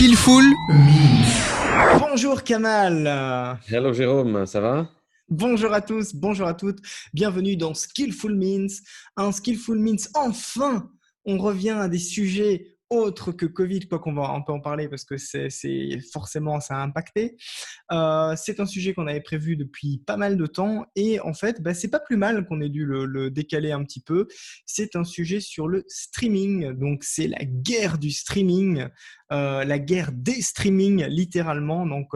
Skillful Me. Bonjour Kamal. Hello Jérôme, ça va? Bonjour à tous, bonjour à toutes. Bienvenue dans Skillful Means. Un Skillful Means, enfin, on revient à des sujets autres que Covid, quoi qu'on va un peu en parler parce que c'est forcément ça a impacté. C'est un sujet qu'on avait prévu depuis pas mal de temps et en fait, c'est pas plus mal qu'on ait dû le décaler un petit peu. C'est un sujet sur le streaming, donc c'est la guerre du streaming, la guerre des streamings littéralement. Donc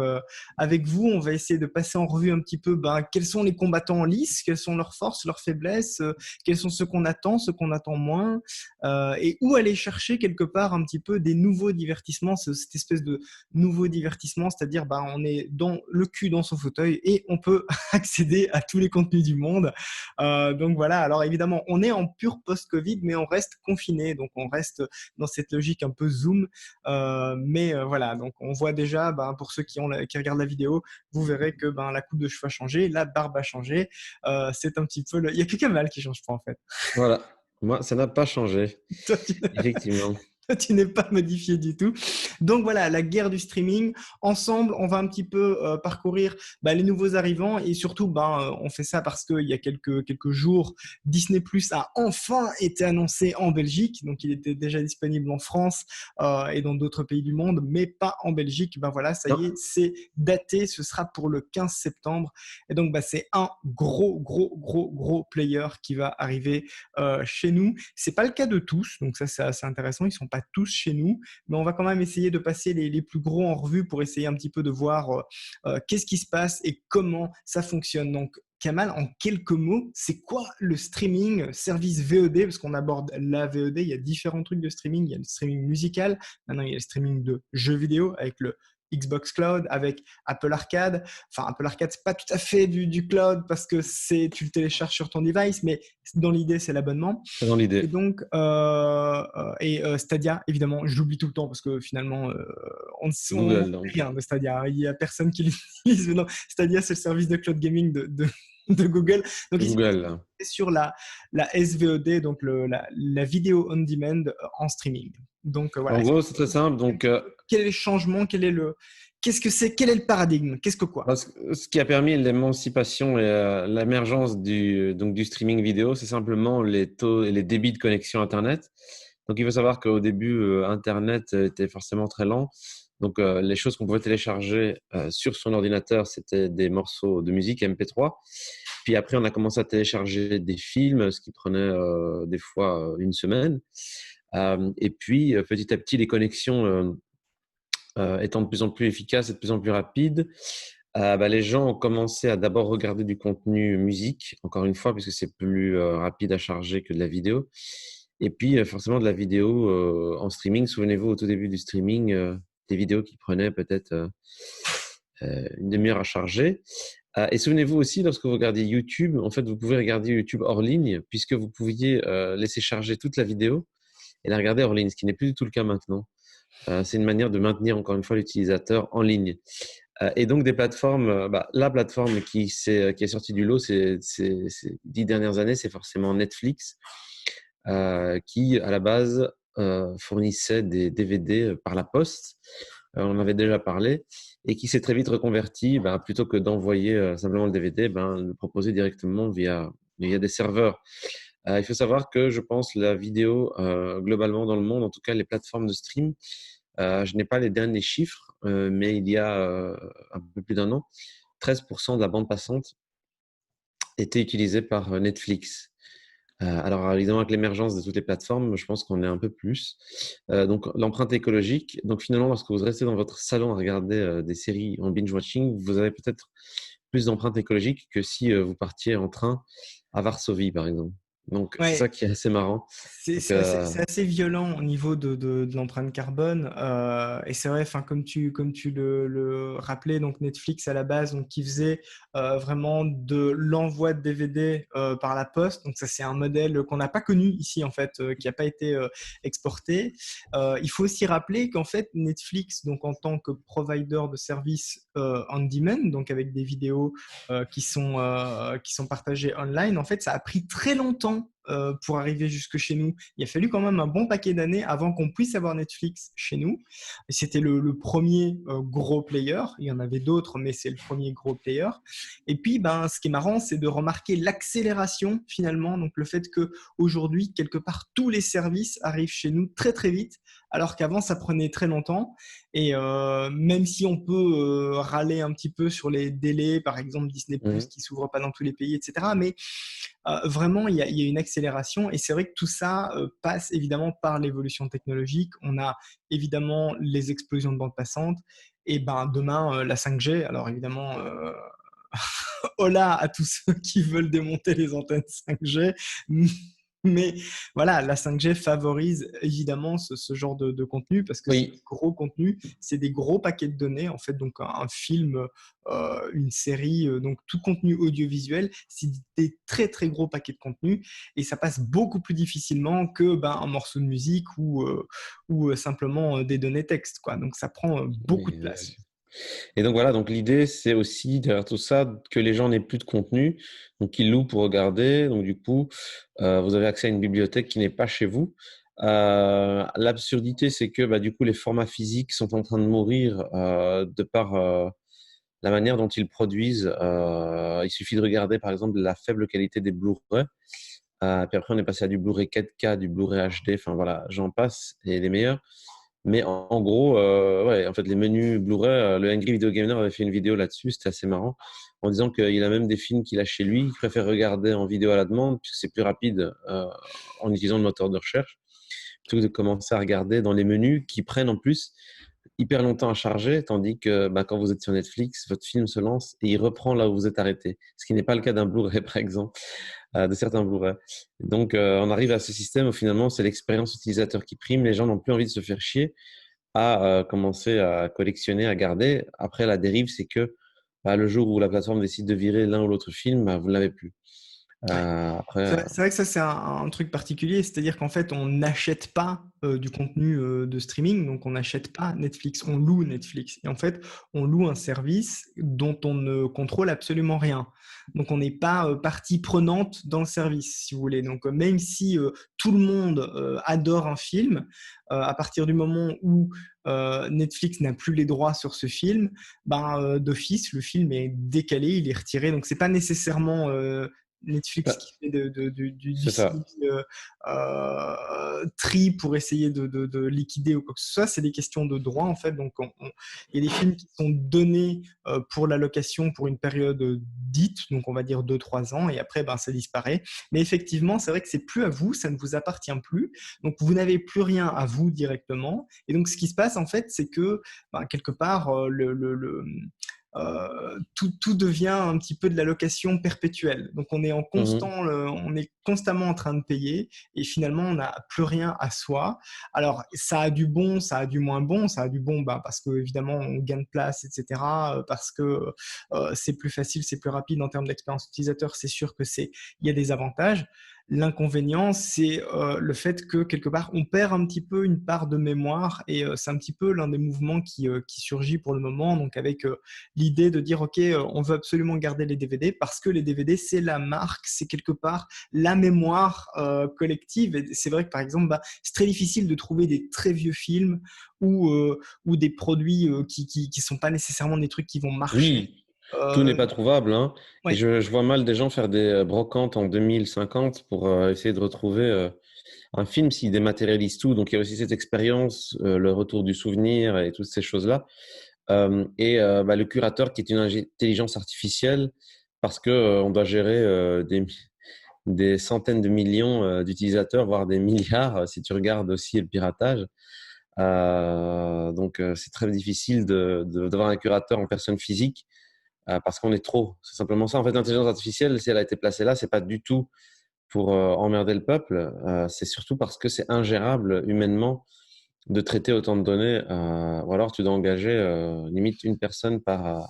avec vous, on va essayer de passer en revue un petit peu quels sont les combattants en lice, quelles sont leurs forces, leurs faiblesses, quels sont ceux qu'on attend, ceux qu'on attend moins, et où aller chercher quelque part un petit peu des nouveaux divertissements, cette espèce de nouveau divertissement, c'est-à-dire on est dans le cul dans son fauteuil et on peut accéder à tous les contenus du monde. Donc voilà, alors évidemment, on est en pur post-Covid, mais on reste confiné, donc on reste dans cette logique un peu Zoom. Voilà, donc on voit déjà, pour ceux qui regardent la vidéo, vous verrez que la coupe de cheveux a changé, la barbe a changé. C'est un petit peu il y a que Kamal qui change pas en fait. Voilà, moi ça n'a pas changé, Toi, tu effectivement. tu n'es pas modifié du tout. Donc voilà, la guerre du streaming. Ensemble, on va un petit peu parcourir les nouveaux arrivants et surtout, on fait ça parce qu'il y a quelques jours, Disney Plus a enfin été annoncé en Belgique. Donc il était déjà disponible en France et dans d'autres pays du monde, mais pas en Belgique. Voilà, ça y est, Non, c'est daté. Ce sera pour le 15 septembre. Et donc, c'est un gros player qui va arriver chez nous. C'est pas le cas de tous, donc ça c'est assez intéressant. Ils sont pas tous chez nous, mais on va quand même essayer de passer les plus gros en revue pour essayer un petit peu de voir qu'est-ce qui se passe et comment ça fonctionne. Donc Kamal, en quelques mots, c'est quoi le streaming, service VOD? Parce qu'on aborde la VOD, il y a différents trucs de streaming. Il y a le streaming musical, maintenant il y a le streaming de jeux vidéo avec le Xbox Cloud, avec Apple Arcade. Enfin, Apple Arcade, c'est pas tout à fait du cloud parce que tu le télécharges sur ton device, mais dans l'idée, c'est l'abonnement. c'est dans Et l'idée. donc, Stadia, évidemment, je l'oublie tout le temps parce que finalement, on ne Google, sait donc. rien de Stadia. Il n'y a personne qui l'utilise. Non, Stadia, c'est le service de cloud gaming de Google. Donc ici, Google, là. c'est sur la SVOD, donc la vidéo on demand en streaming. Donc voilà. En gros, c'est très simple. Donc, Quel est le changement? Qu'est-ce que c'est? Quel est le paradigme? Qu'est-ce que quoi? ce qui a permis l'émancipation et l'émergence du streaming vidéo, c'est simplement les taux et les débits de connexion Internet. Donc, il faut savoir qu'au début, Internet était forcément très lent. Donc, les choses qu'on pouvait télécharger sur son ordinateur, c'était des morceaux de musique MP3. Puis après, on a commencé à télécharger des films, ce qui prenait des fois une semaine. Et puis, petit à petit, les connexions étant de plus en plus efficaces et de plus en plus rapides, les gens ont commencé à d'abord regarder du contenu musique, encore une fois, puisque c'est plus rapide à charger que de la vidéo. Et puis, forcément, de la vidéo en streaming. Souvenez-vous, au tout début du streaming, des vidéos qui prenaient peut-être une demi-heure à charger. Et souvenez-vous aussi, lorsque vous regardez YouTube, en fait, vous pouvez regarder YouTube hors ligne, puisque vous pouviez laisser charger toute la vidéo et la regarder hors ligne, ce qui n'est plus du tout le cas maintenant. C'est une manière de maintenir encore une fois l'utilisateur en ligne. Et donc des plateformes, la plateforme qui est sortie du lot ces 10 dernières années, c'est forcément Netflix, qui à la base fournissait des DVD par la poste. On en avait déjà parlé, et qui s'est très vite reconverti, plutôt que d'envoyer simplement le DVD, le proposer directement via des serveurs. Il faut savoir que je pense la vidéo, globalement dans le monde, en tout cas les plateformes de stream, je n'ai pas les derniers chiffres, mais il y a un peu plus d'un an, 13% de la bande passante était utilisée par Netflix. Alors évidemment, avec l'émergence de toutes les plateformes, je pense qu'on est un peu plus. Donc l'empreinte écologique. Donc finalement, lorsque vous restez dans votre salon à regarder des séries en binge-watching, vous avez peut-être plus d'empreinte écologique que si vous partiez en train à Varsovie, par exemple. Donc c'est ça Ouais, qui est assez marrant. c'est Donc, c'est assez, c'est assez violent au niveau de l'empreinte carbone. Et c'est vrai, enfin, comme tu le rappelais, donc Netflix à la base, donc, qui faisait vraiment de l'envoi de DVD par la poste. Donc ça, c'est un modèle qu'on n'a pas connu ici, en fait, qui n'a pas été exporté. Il faut aussi rappeler qu'en fait, Netflix, donc en tant que provider de services on demand, donc avec des vidéos qui sont partagées online, en fait, ça a pris très longtemps pour arriver jusque chez nous. Il a fallu quand même un bon paquet d'années avant qu'on puisse avoir Netflix chez nous. Et c'était le premier gros player. Il y en avait d'autres, mais c'est le premier gros player. Et puis, ce qui est marrant, c'est de remarquer l'accélération finalement. Donc, le fait qu'aujourd'hui, quelque part, tous les services arrivent chez nous très, très vite, alors qu'avant, ça prenait très longtemps. Et même si on peut râler un petit peu sur les délais, par exemple Disney+, qui s'ouvre pas dans tous les pays, etc. Mais vraiment, il y a une accélération. Et c'est vrai que tout ça passe évidemment par l'évolution technologique. On a évidemment les explosions de bande passante. Et demain, la 5G. Alors évidemment, hola à tous ceux qui veulent démonter les antennes 5G. Mais voilà, la 5G favorise évidemment ce genre de contenu parce que c'est des gros contenus, c'est des gros paquets de données. En fait, donc un film, une série, donc tout contenu audiovisuel, c'est des très très gros paquets de contenu et ça passe beaucoup plus difficilement que un morceau de musique ou simplement des données texte, quoi. Donc ça prend beaucoup de place. Et donc voilà, donc l'idée c'est aussi derrière tout ça que les gens n'aient plus de contenu, donc qu'ils louent pour regarder. Donc du coup, vous avez accès à une bibliothèque qui n'est pas chez vous. L'absurdité, c'est que du coup les formats physiques sont en train de mourir de par la manière dont ils produisent. Il suffit de regarder par exemple la faible qualité des Blu-ray. Puis après on est passé à du Blu-ray 4K, du Blu-ray HD. Enfin voilà, j'en passe et les meilleurs. Mais en gros, ouais, en fait, les menus Blu-ray, le Angry Video Gamer avait fait une vidéo là-dessus, c'était assez marrant, en disant qu'il a même des films qu'il a chez lui, qu'il préfère regarder en vidéo à la demande, puisque c'est plus rapide en utilisant le moteur de recherche, plutôt que de commencer à regarder dans les menus qui prennent en plus hyper longtemps à charger, tandis que quand vous êtes sur Netflix, votre film se lance et il reprend là où vous êtes arrêté, ce qui n'est pas le cas d'un Blu-ray, par exemple, de certains Blu-ray. Donc, on arrive à ce système où finalement, c'est l'expérience utilisateur qui prime. Les gens n'ont plus envie de se faire chier à commencer à collectionner, à garder. Après, la dérive, c'est que le jour où la plateforme décide de virer l'un ou l'autre film, vous ne l'avez plus. C'est vrai que ça, c'est un truc particulier, c'est-à-dire qu'en fait, on n'achète pas du contenu de streaming, donc on n'achète pas Netflix, on loue Netflix. Et en fait, on loue un service dont on ne contrôle absolument rien. Donc, on n'est pas partie prenante dans le service, si vous voulez. Donc, même si tout le monde adore un film, à partir du moment où Netflix n'a plus les droits sur ce film, d'office, le film est décalé, il est retiré. Donc, c'est pas nécessairement Netflix qui fait du tri pour essayer de liquider ou quoi que ce soit, c'est des questions de droit en fait. Donc, il y a des films qui sont donnés pour la location pour une période dite, donc on va dire 2-3 ans, et après ça disparaît. Mais effectivement, c'est vrai que c'est plus à vous, ça ne vous appartient plus, donc vous n'avez plus rien à vous directement. Et donc, ce qui se passe en fait, c'est que quelque part, tout devient un petit peu de la location perpétuelle. Donc, on est on est constamment en train de payer et finalement, on n'a plus rien à soi. Alors, ça a du bon, ça a du moins bon. Ça a du bon parce que évidemment, on gagne de place, etc. Parce que c'est plus facile, c'est plus rapide en termes d'expérience utilisateur. C'est sûr que il y a des avantages. L'inconvénient, c'est le fait que quelque part, on perd un petit peu une part de mémoire et c'est un petit peu l'un des mouvements qui surgit pour le moment. Donc, avec l'idée de dire, OK, on veut absolument garder les DVD parce que les DVD, c'est la marque, c'est quelque part la mémoire collective. Et c'est vrai que, par exemple, c'est très difficile de trouver des très vieux films ou des produits qui sont pas nécessairement des trucs qui vont marcher. Oui. Tout n'est pas trouvable, hein. Ouais. Et je vois mal des gens faire des brocantes en 2050 pour essayer de retrouver un film s'ils dématérialisent tout. Donc, il y a aussi cette expérience, le retour du souvenir et toutes ces choses-là. Le curateur qui est une intelligence artificielle parce que on doit gérer des centaines de millions d'utilisateurs, voire des milliards si tu regardes aussi le piratage. Donc, c'est très difficile d'avoir un curateur en personne physique. Parce qu'on est trop. C'est simplement ça. En fait, l'intelligence artificielle, si elle a été placée là, c'est pas du tout pour emmerder le peuple. C'est surtout parce que c'est ingérable humainement de traiter autant de données. Ou alors, tu dois engager limite une personne par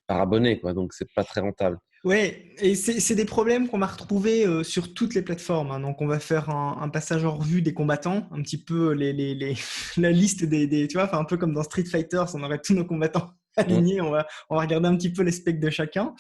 abonné, quoi. Donc, c'est pas très rentable. Ouais, et c'est des problèmes qu'on va retrouver sur toutes les plateformes, hein. Donc, on va faire un passage en revue des combattants, un petit peu la liste tu vois, un peu comme dans Street Fighter, on aurait tous nos combattants Mm. aligner. On va regarder un petit peu les specs de chacun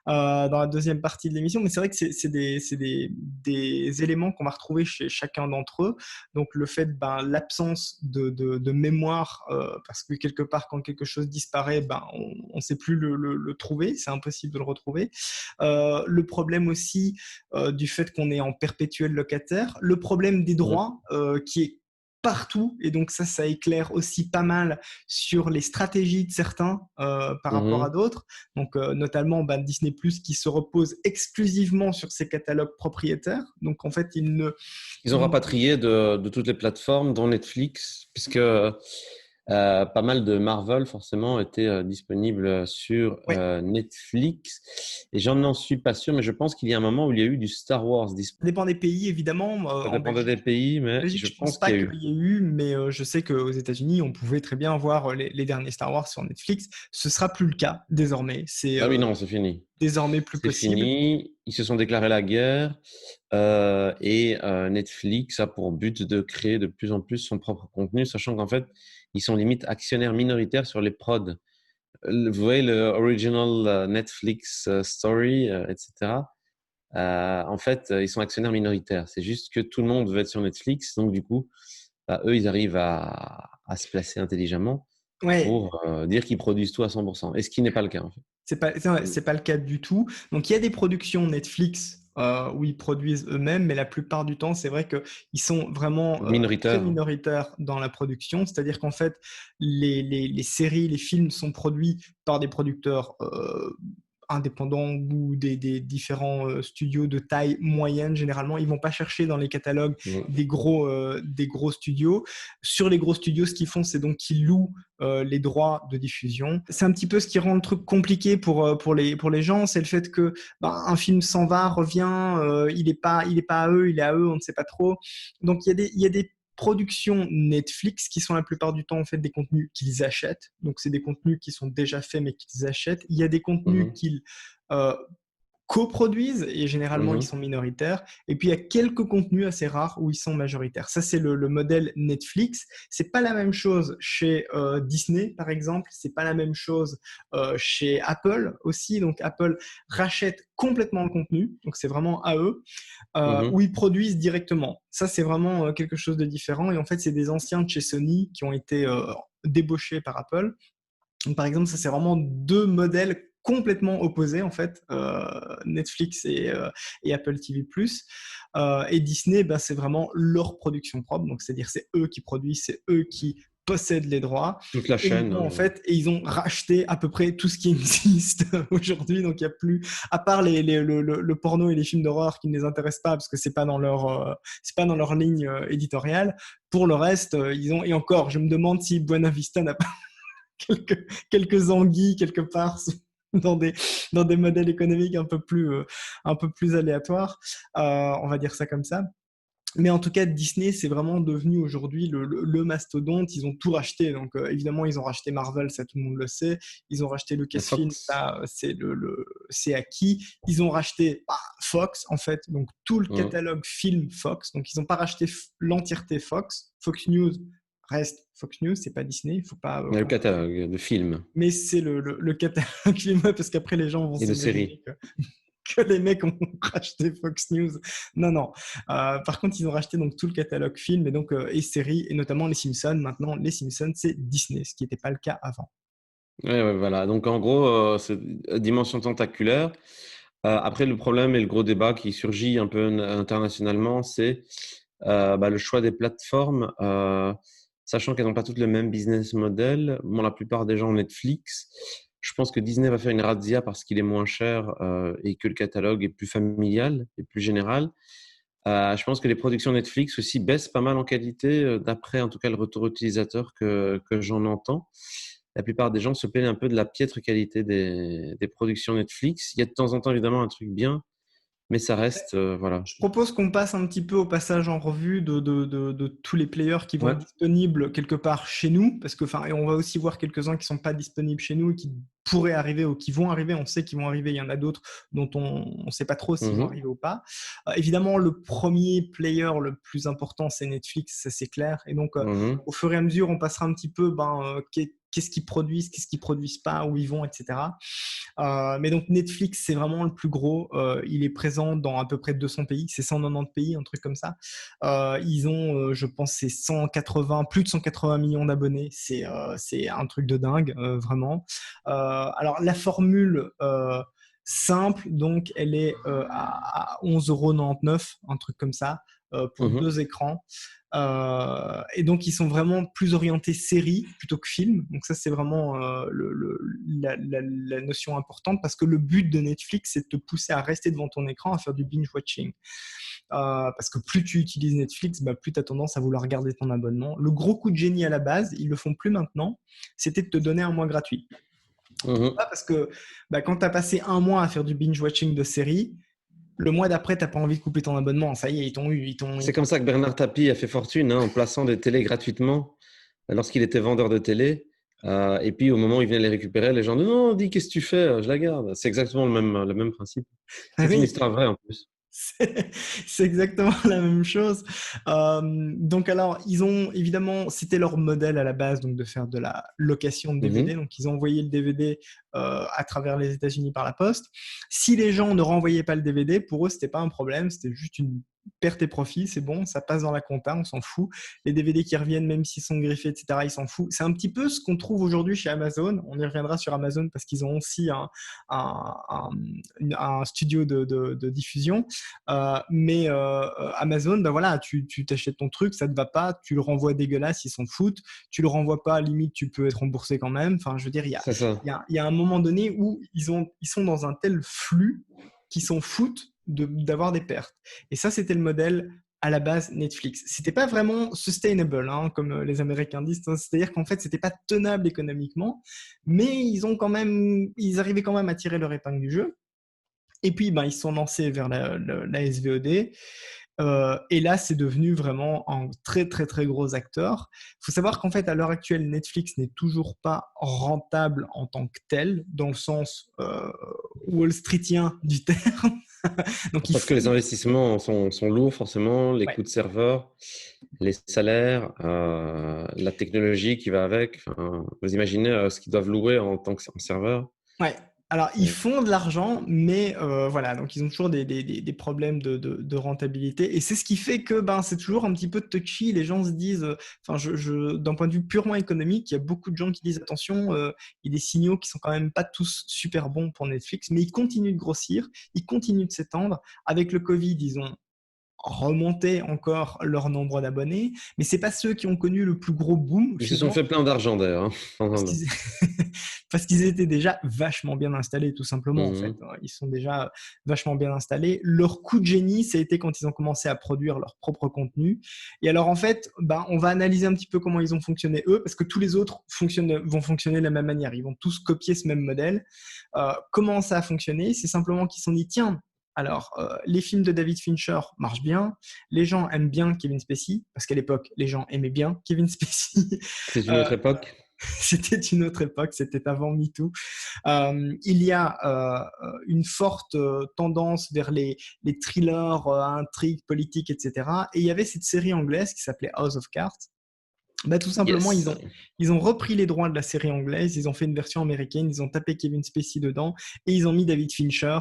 dans la deuxième partie de l'émission. Mais c'est vrai que c'est des éléments qu'on va retrouver chez chacun d'entre eux. Donc, le fait, l'absence de mémoire, parce que quelque part, quand quelque chose disparaît, on ne sait plus le trouver. C'est impossible de le retrouver. Le problème aussi du fait qu'on est en perpétuel locataire. Le problème des Mm. droits qui est partout, et donc ça éclaire aussi pas mal sur les stratégies de certains par rapport à Mhm. d'autres. Donc notamment Disney Plus qui se repose exclusivement sur ses catalogues propriétaires. Donc en fait, Ils ont rapatrié de toutes les plateformes, dont Netflix, puisque pas mal de Marvel, forcément, étaient disponibles sur ouais, Netflix. Et j'en suis pas sûr, mais je pense qu'il y a un moment où il y a eu du Star Wars ça disponible. dépend des pays évidemment. Ça En dépendait des Belgique, pays, mais Belgique, je je pense pense pas qu'il y a qu'il eu. y ait eu, mais je sais qu'aux États-Unis, on pouvait très bien voir les derniers Star Wars sur Netflix. Ce sera plus le cas désormais. C'est Ah oui, non, c'est fini. désormais plus C'est possible. fini. Ils se sont déclarés la guerre et Netflix a pour but de créer de plus en plus son propre contenu, sachant qu'en fait, ils sont limite actionnaires minoritaires sur les prods. Vous voyez le original Netflix story, etc. En fait, ils sont actionnaires minoritaires. C'est juste que tout le monde veut être sur Netflix, donc du coup, eux, ils arrivent à se placer intelligemment Ouais, pour dire qu'ils produisent tout à 100%. Et ce qui n'est pas le cas, en fait. c'est pas le cas du tout. Donc il y a des productions Netflix où ils produisent eux-mêmes, mais la plupart du temps, c'est vrai qu'ils sont vraiment très Minoritaire, hein. minoritaires dans la production. C'est-à-dire qu'en fait, les séries, les films sont produits par des producteurs indépendants ou des différents studios de taille moyenne. Généralement, ils vont pas chercher dans les catalogues Mm. des gros studios. Sur les gros studios, ce qu'ils font, c'est donc qu'ils louent les droits de diffusion. C'est un petit peu ce qui rend le truc compliqué pour les gens, c'est le fait que un film s'en va, revient, il est pas à eux, il est à eux, on ne sait pas trop. Donc il y a des productions Netflix qui sont la plupart du temps en fait des contenus qu'ils achètent. Donc c'est des contenus qui sont déjà faits mais qu'ils achètent. Il y a des contenus Mhm. qu'ils euh, coproduisent et généralement ils Mhm. sont minoritaires. Et puis il y a quelques contenus assez rares où ils sont majoritaires. Ça c'est le modèle Netflix. C'est pas la même chose chez Disney par exemple. C'est pas la même chose chez Apple aussi. Donc Apple rachète complètement le contenu. Donc c'est vraiment à eux où Mhm. ils produisent directement. Ça c'est vraiment quelque chose de différent. Et en fait c'est des anciens de chez Sony qui ont été débauchés par Apple. Donc, par exemple, ça c'est vraiment deux modèles complètement opposés en fait, Netflix et Apple TV+. Et Disney, c'est vraiment leur production propre, donc c'est-à-dire c'est eux qui produisent, c'est eux qui possèdent les droits. Toute la Et ils chaîne, ont en hein. fait, et ils ont racheté à peu près tout ce qui existe aujourd'hui. Donc il y a plus, à part le porno et les films d'horreur qui ne les intéressent pas parce que c'est pas dans leur ligne éditoriale. Pour le reste, ils ont, et encore, je me demande si Buena Vista n'a pas quelques anguilles quelque part dans des modèles économiques un peu plus aléatoires, on va dire ça comme ça. Mais en tout cas, Disney, c'est vraiment devenu aujourd'hui le mastodonte. Ils ont tout racheté. Donc, évidemment, ils ont racheté Marvel, ça tout le monde le sait. Ils ont racheté La Lucasfilm, Fox. ça c'est acquis. Ils ont racheté Fox, en fait, donc tout le Mhm. catalogue film Fox. Donc, ils n'ont pas racheté l'entièreté Fox. Fox News reste Fox News, c'est pas Disney. Il ne faut pas Le comparer. catalogue de films Mais c'est le catalogue film, parce qu'après, les gens vont et de séries. s'imaginer que les mecs ont racheté Fox News. Non, non. Par contre, ils ont racheté donc tout le catalogue film et séries, et notamment les Simpsons. Maintenant, les Simpsons, c'est Disney, ce qui n'était pas le cas avant. Ouais, ouais, voilà. Donc, en gros, c'est dimension tentaculaire. Après, le problème et le gros débat qui surgit un peu internationalement, c'est le choix des plateformes, sachant qu'elles n'ont pas toutes le même business model. Bon, la plupart des gens ont Netflix. Je pense que Disney va faire une razzia parce qu'il est moins cher et que le catalogue est plus familial et plus général. Je pense que les productions Netflix aussi baissent pas mal en qualité, d'après en tout cas le retour utilisateur que j'en entends. La plupart des gens se plaignent un peu de la piètre qualité des productions Netflix. Il y a de temps en temps évidemment un truc bien, mais ça reste, voilà. Je propose qu'on passe un petit peu au passage en revue de tous les players qui vont Ouais. être disponibles quelque part chez nous, parce que, enfin, et on va aussi voir quelques-uns qui sont pas disponibles chez nous et qui pourraient arriver ou qui vont arriver. On sait qu'ils vont arriver. Il y en a d'autres dont on ne sait pas trop s'ils vont Mhm. arriver ou pas. Évidemment, le premier player le plus important, c'est Netflix, ça c'est clair. Et donc, Mhm. au fur et à mesure, on passera un petit peu qu'est-ce qu'ils produisent pas, où ils vont, etc. Mais donc Netflix, c'est vraiment le plus gros. Il est présent dans à peu près 200 pays. C'est 190 pays, un truc comme ça. Ils ont, je pense, c'est 180, plus de 180 millions d'abonnés. C'est un truc de dingue, vraiment. Alors la formule simple, donc elle est à 11,99 €, un truc comme ça, pour Mhm. 2 écrans. Et donc, ils sont vraiment plus orientés série plutôt que film. Donc, ça, c'est vraiment la notion importante parce que le but de Netflix, c'est de te pousser à rester devant ton écran, à faire du binge-watching. Parce que plus tu utilises Netflix, bah, plus tu as tendance à vouloir garder ton abonnement. Le gros coup de génie à la base, ils le font plus maintenant, c'était de te donner un mois gratuit. Mhm. Parce que bah, quand tu as passé un mois à faire du binge-watching de série, le mois d'après, tu n'as pas envie de couper ton abonnement. Ça y est, ils t'ont eu. C'est comme ça que Bernard Tapie a fait fortune, hein, en plaçant des télés gratuitement lorsqu'il était vendeur de télé. Et puis au moment où il venait les récupérer, les gens disent non, dis qu'est-ce que tu fais? Je la garde. C'est exactement le même principe. Ah C'est une oui, histoire vraie en plus. c'est exactement la même chose. Donc alors, ils ont évidemment, c'était leur modèle à la base, donc de faire de la location de DVD. Mhm. Donc ils ont envoyé le DVD à travers les États-Unis par la poste. Si les gens ne renvoyaient pas le DVD, pour eux, c'était pas un problème, c'était juste une perte et profit, c'est bon, ça passe dans la compta, on s'en fout. Les DVD qui reviennent, même s'ils sont griffés, etc., ils s'en foutent. C'est un petit peu ce qu'on trouve aujourd'hui chez Amazon. On y reviendra sur Amazon parce qu'ils ont aussi un, un, un studio de diffusion. Amazon, ben voilà, tu t'achètes ton truc, ça te va pas, tu le renvoies dégueulasse, ils s'en foutent. Tu le renvoies pas, limite, tu peux être remboursé quand même. Enfin, je veux dire, C'est ça. il y a un moment donné où ils sont dans un tel flux qu'ils s'en foutent d'avoir des pertes. Et ça, c'était le modèle à la base Netflix. C'était pas vraiment sustainable, hein, comme les Américains disent. C'est-à-dire qu'en fait, c'était pas tenable économiquement, mais ils arrivaient quand même à tirer leur épingle du jeu. Et puis, ben, ils se sont lancés vers la SVOD. Et là, c'est devenu vraiment un très, très, très gros acteur. Il faut savoir qu'en fait, à l'heure actuelle, Netflix n'est toujours pas rentable en tant que tel, dans le sens Wall Streetien du terme. Donc, il Parce que faut. les investissements sont lourds, forcément, les Ouais. coûts de serveurs, les salaires, la technologie qui va avec. Enfin, vous imaginez ce qu'ils doivent louer en tant que serveur. Ouais. Alors, ils font de l'argent, mais voilà, donc ils ont toujours des problèmes de rentabilité. Et c'est ce qui fait que ben, c'est toujours un petit peu touchy. Les gens se disent, enfin, d'un point de vue purement économique, il y a beaucoup de gens qui disent attention, il y a des signaux qui sont quand même pas tous super bons pour Netflix, mais ils continuent de grossir, ils continuent de s'étendre. Avec le Covid, ils ont remonter encore leur nombre d'abonnés, mais c'est pas ceux qui ont connu le plus gros boom Ils se sont finalement fait plein d'argent d'ailleurs, hein. parce qu'ils parce qu'ils étaient déjà vachement bien installés tout simplement en fait. Mhm. Ils sont déjà vachement bien installés. Leur coup de génie, ça a été quand ils ont commencé à produire leur propre contenu. Et alors en fait, ben, on va analyser un petit peu comment ils ont fonctionné eux, parce que tous les autres vont fonctionner de la même manière. Ils vont tous copier ce même modèle. Comment ça a fonctionné? C'est simplement qu'ils se sont dit tiens, alors, les films de David Fincher marchent bien. Les gens aiment bien Kevin Spacey, parce qu'à l'époque, les gens aimaient bien Kevin Spacey. C'est une Euh, autre époque. c'était une autre époque, c'était avant MeToo. Il y a une forte tendance vers les thrillers, intrigues politiques, etc. Et il y avait cette série anglaise qui s'appelait House of Cards. Bah, tout simplement, Yes. ils ont repris les droits de la série anglaise, ils ont fait une version américaine, ils ont tapé Kevin Spacey dedans et ils ont mis David Fincher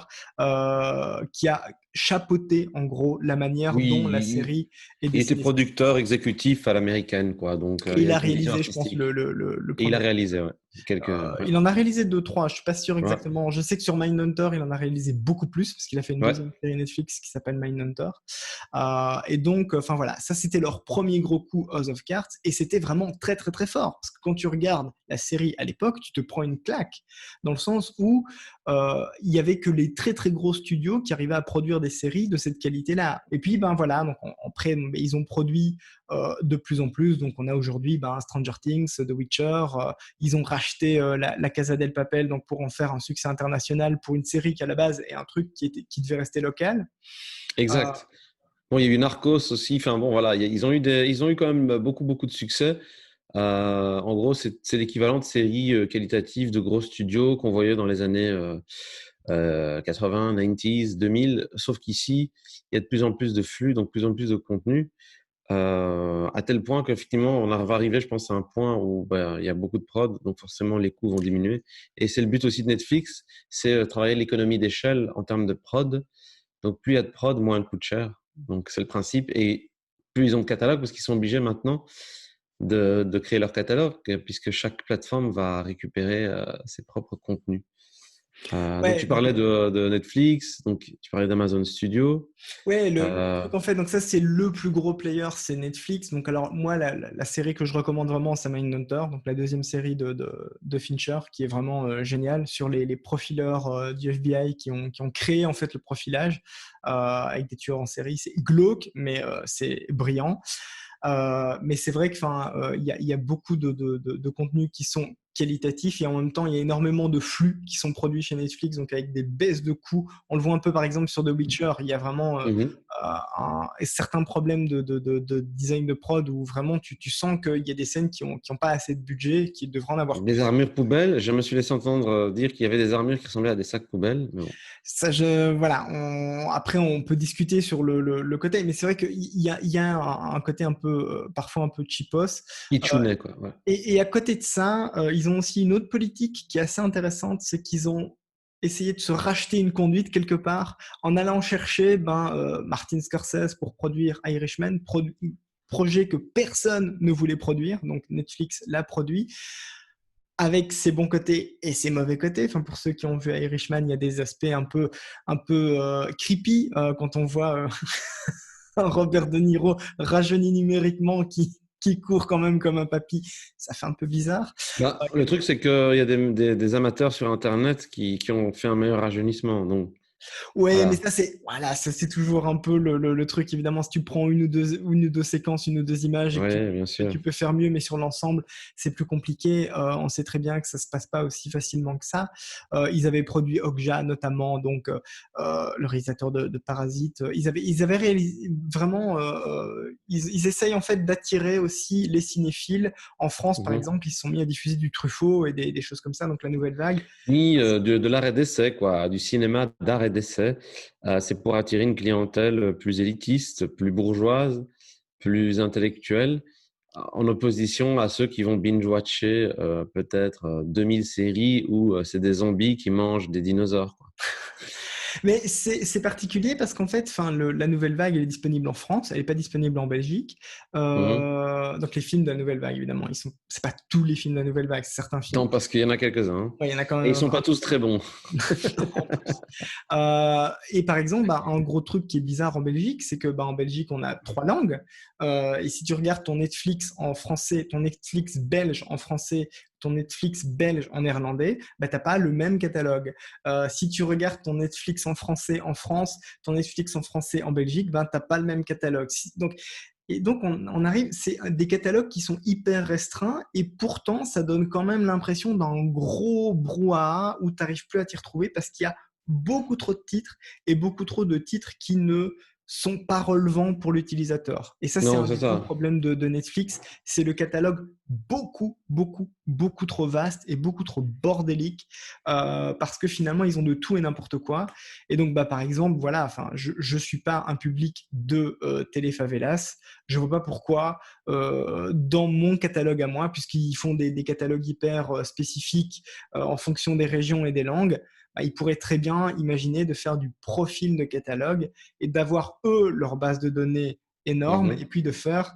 qui a chapeauté en gros la manière dont la Oui, série est il était dessinée. producteur exécutif à l'américaine, quoi. Donc, Et il il avait a une vision réalisé, je pense, artistique. le Et il a premier. réalisé, ouais. Quelques. Ouais. Il en a réalisé deux, trois. Je suis pas sûr Ouais. exactement. Je sais que sur Mindhunter, il en a réalisé beaucoup plus parce qu'il a fait une Ouais. deuxième série Netflix qui s'appelle Mindhunter. Et donc, enfin voilà, ça c'était leur premier gros coup House of Cards et c'était vraiment très très très fort parce que quand tu regardes la série à l'époque, tu te prends une claque dans le sens où il y avait que les très très gros studios qui arrivaient à produire des séries de cette qualité-là. Et puis ben voilà, donc après ils ont produit de plus en plus. Donc on a aujourd'hui ben, Stranger Things, The Witcher. Ils ont racheté la Casa del Papel donc pour en faire un succès international pour une série qui à la base est un truc qui devait rester local. Euh, Exact. Bon, il y a eu Narcos aussi. Enfin bon, voilà, ils ont eu quand même beaucoup de succès. En gros, c'est l'équivalent de séries qualitatives de gros studios qu'on voyait dans les années 80, 90s, 2000. Sauf qu'ici, il y a de plus en plus de flux, donc de plus en plus de contenu. À tel point qu'effectivement, on va arriver, je pense, à un point où il y a beaucoup de prod, donc forcément les coûts vont diminuer. Et c'est le but aussi de Netflix, c'est travailler l'économie d'échelle en termes de prod. Donc plus il y a de prod, moins elle coûte cher. Donc c'est le principe. Et plus ils ont de catalogue, parce qu'ils sont obligés maintenant de créer leur catalogue, puisque chaque plateforme va récupérer ses propres contenus. Donc Ouais, tu donc parlais de Netflix, donc tu parlais d'Amazon Studio. ouais, le Euh, truc en fait, donc ça c'est le plus gros player, c'est Netflix. Donc alors moi, la série que je recommande vraiment, c'est Mindhunter, donc la deuxième série de Fincher, qui est vraiment géniale sur les profileurs du FBI qui ont créé en fait le profilage avec des tueurs en série. C'est glauque, mais c'est brillant. Mais c'est vrai que, il y a beaucoup de contenus qui sont qualitatifs et en même temps, il y a énormément de flux qui sont produits chez Netflix, donc avec des baisses de coûts. On le voit un peu par exemple sur The Witcher, il y a vraiment mhm. certains problèmes de design de prod où vraiment tu sens qu'il y a des scènes qui ont pas assez de budget, qui devraient en avoir Des plus. armures poubelles, je me suis laissé entendre dire qu'il y avait des armures qui ressemblaient à des sacs poubelles, mais bon. Ça, voilà. Après, on peut discuter sur le côté, mais c'est vrai qu'il y a un côté un peu, parfois un peu cheapos. Euh, Itchounet, quoi. Ouais. et à côté de ça, ils ont aussi une autre politique qui est assez intéressante, c'est qu'ils ont essayé de se racheter une conduite quelque part en allant chercher Martin Scorsese pour produire Irishman, projet que personne ne voulait produire, donc Netflix l'a produit avec ses bons côtés et ses mauvais côtés. Enfin, pour ceux qui ont vu Irishman, il y a des aspects un peu creepy quand on voit un Robert De Niro rajeuni numériquement qui court quand même comme un papy. Ça fait un peu bizarre. Bah, le truc, c'est qu'il y a des amateurs sur Internet qui ont fait un meilleur rajeunissement. Donc, Ouais, mais voilà. ça c'est toujours un peu le truc. Évidemment, si tu prends une ou deux séquences, une ou deux images et Oui, bien que sûr. tu peux faire mieux, mais sur l'ensemble, c'est plus compliqué. On sait très bien que ça se passe pas aussi facilement que ça. Ils avaient produit Okja notamment, donc le réalisateur de Parasite. Ils avaient réalisé vraiment. Ils essayent en fait d'attirer aussi les cinéphiles. En France, par Mhm. exemple, ils se sont mis à diffuser du Truffaut et des choses comme ça. Donc la nouvelle vague. Ni de l'art et d'essai, quoi, du cinéma d'art et d'essai. C'est pour attirer une clientèle plus élitiste, plus bourgeoise, plus intellectuelle, en opposition à ceux qui vont binge-watcher peut-être 2000 séries où c'est des zombies qui mangent des dinosaures, quoi. Mais c'est particulier parce qu'en fait, la nouvelle vague, elle est disponible en France, elle n'est pas disponible en Belgique. Mhm. Donc les films de la nouvelle vague, évidemment, c'est pas tous les films de la nouvelle vague, c'est certains films. Non, parce qu'il y en a quelques-uns, hein. Ouais, il y en a quand Et ils même sont pas tous très bons. en plus. Et par exemple, un gros truc qui est bizarre en Belgique, c'est que en Belgique, on a trois langues. Et si tu regardes ton Netflix en français, ton Netflix belge en français, ton Netflix belge en néerlandais, t'as pas le même catalogue. Si tu regardes ton Netflix en français en France, ton Netflix en français en Belgique, t'as pas le même catalogue. Donc on arrive, c'est des catalogues qui sont hyper restreints et pourtant ça donne quand même l'impression d'un gros brouhaha où tu n'arrives plus à t'y retrouver parce qu'il y a beaucoup trop de titres et beaucoup trop de titres qui ne sont pas relevants pour l'utilisateur. Et ça, c'est Non, un c'est des gros ça. problèmes de Netflix, c'est le catalogue beaucoup, beaucoup, beaucoup trop vaste et beaucoup trop bordélique parce que finalement, ils ont de tout et n'importe quoi. Et donc, par exemple, voilà, je ne suis pas un public de téléfavelas. Je vois pas pourquoi, dans mon catalogue à moi, puisqu'ils font des catalogues hyper spécifiques en fonction des régions et des langues, ils pourraient très bien imaginer de faire du profil de catalogue et d'avoir, eux, leur base de données énorme et Mhm. puis de faire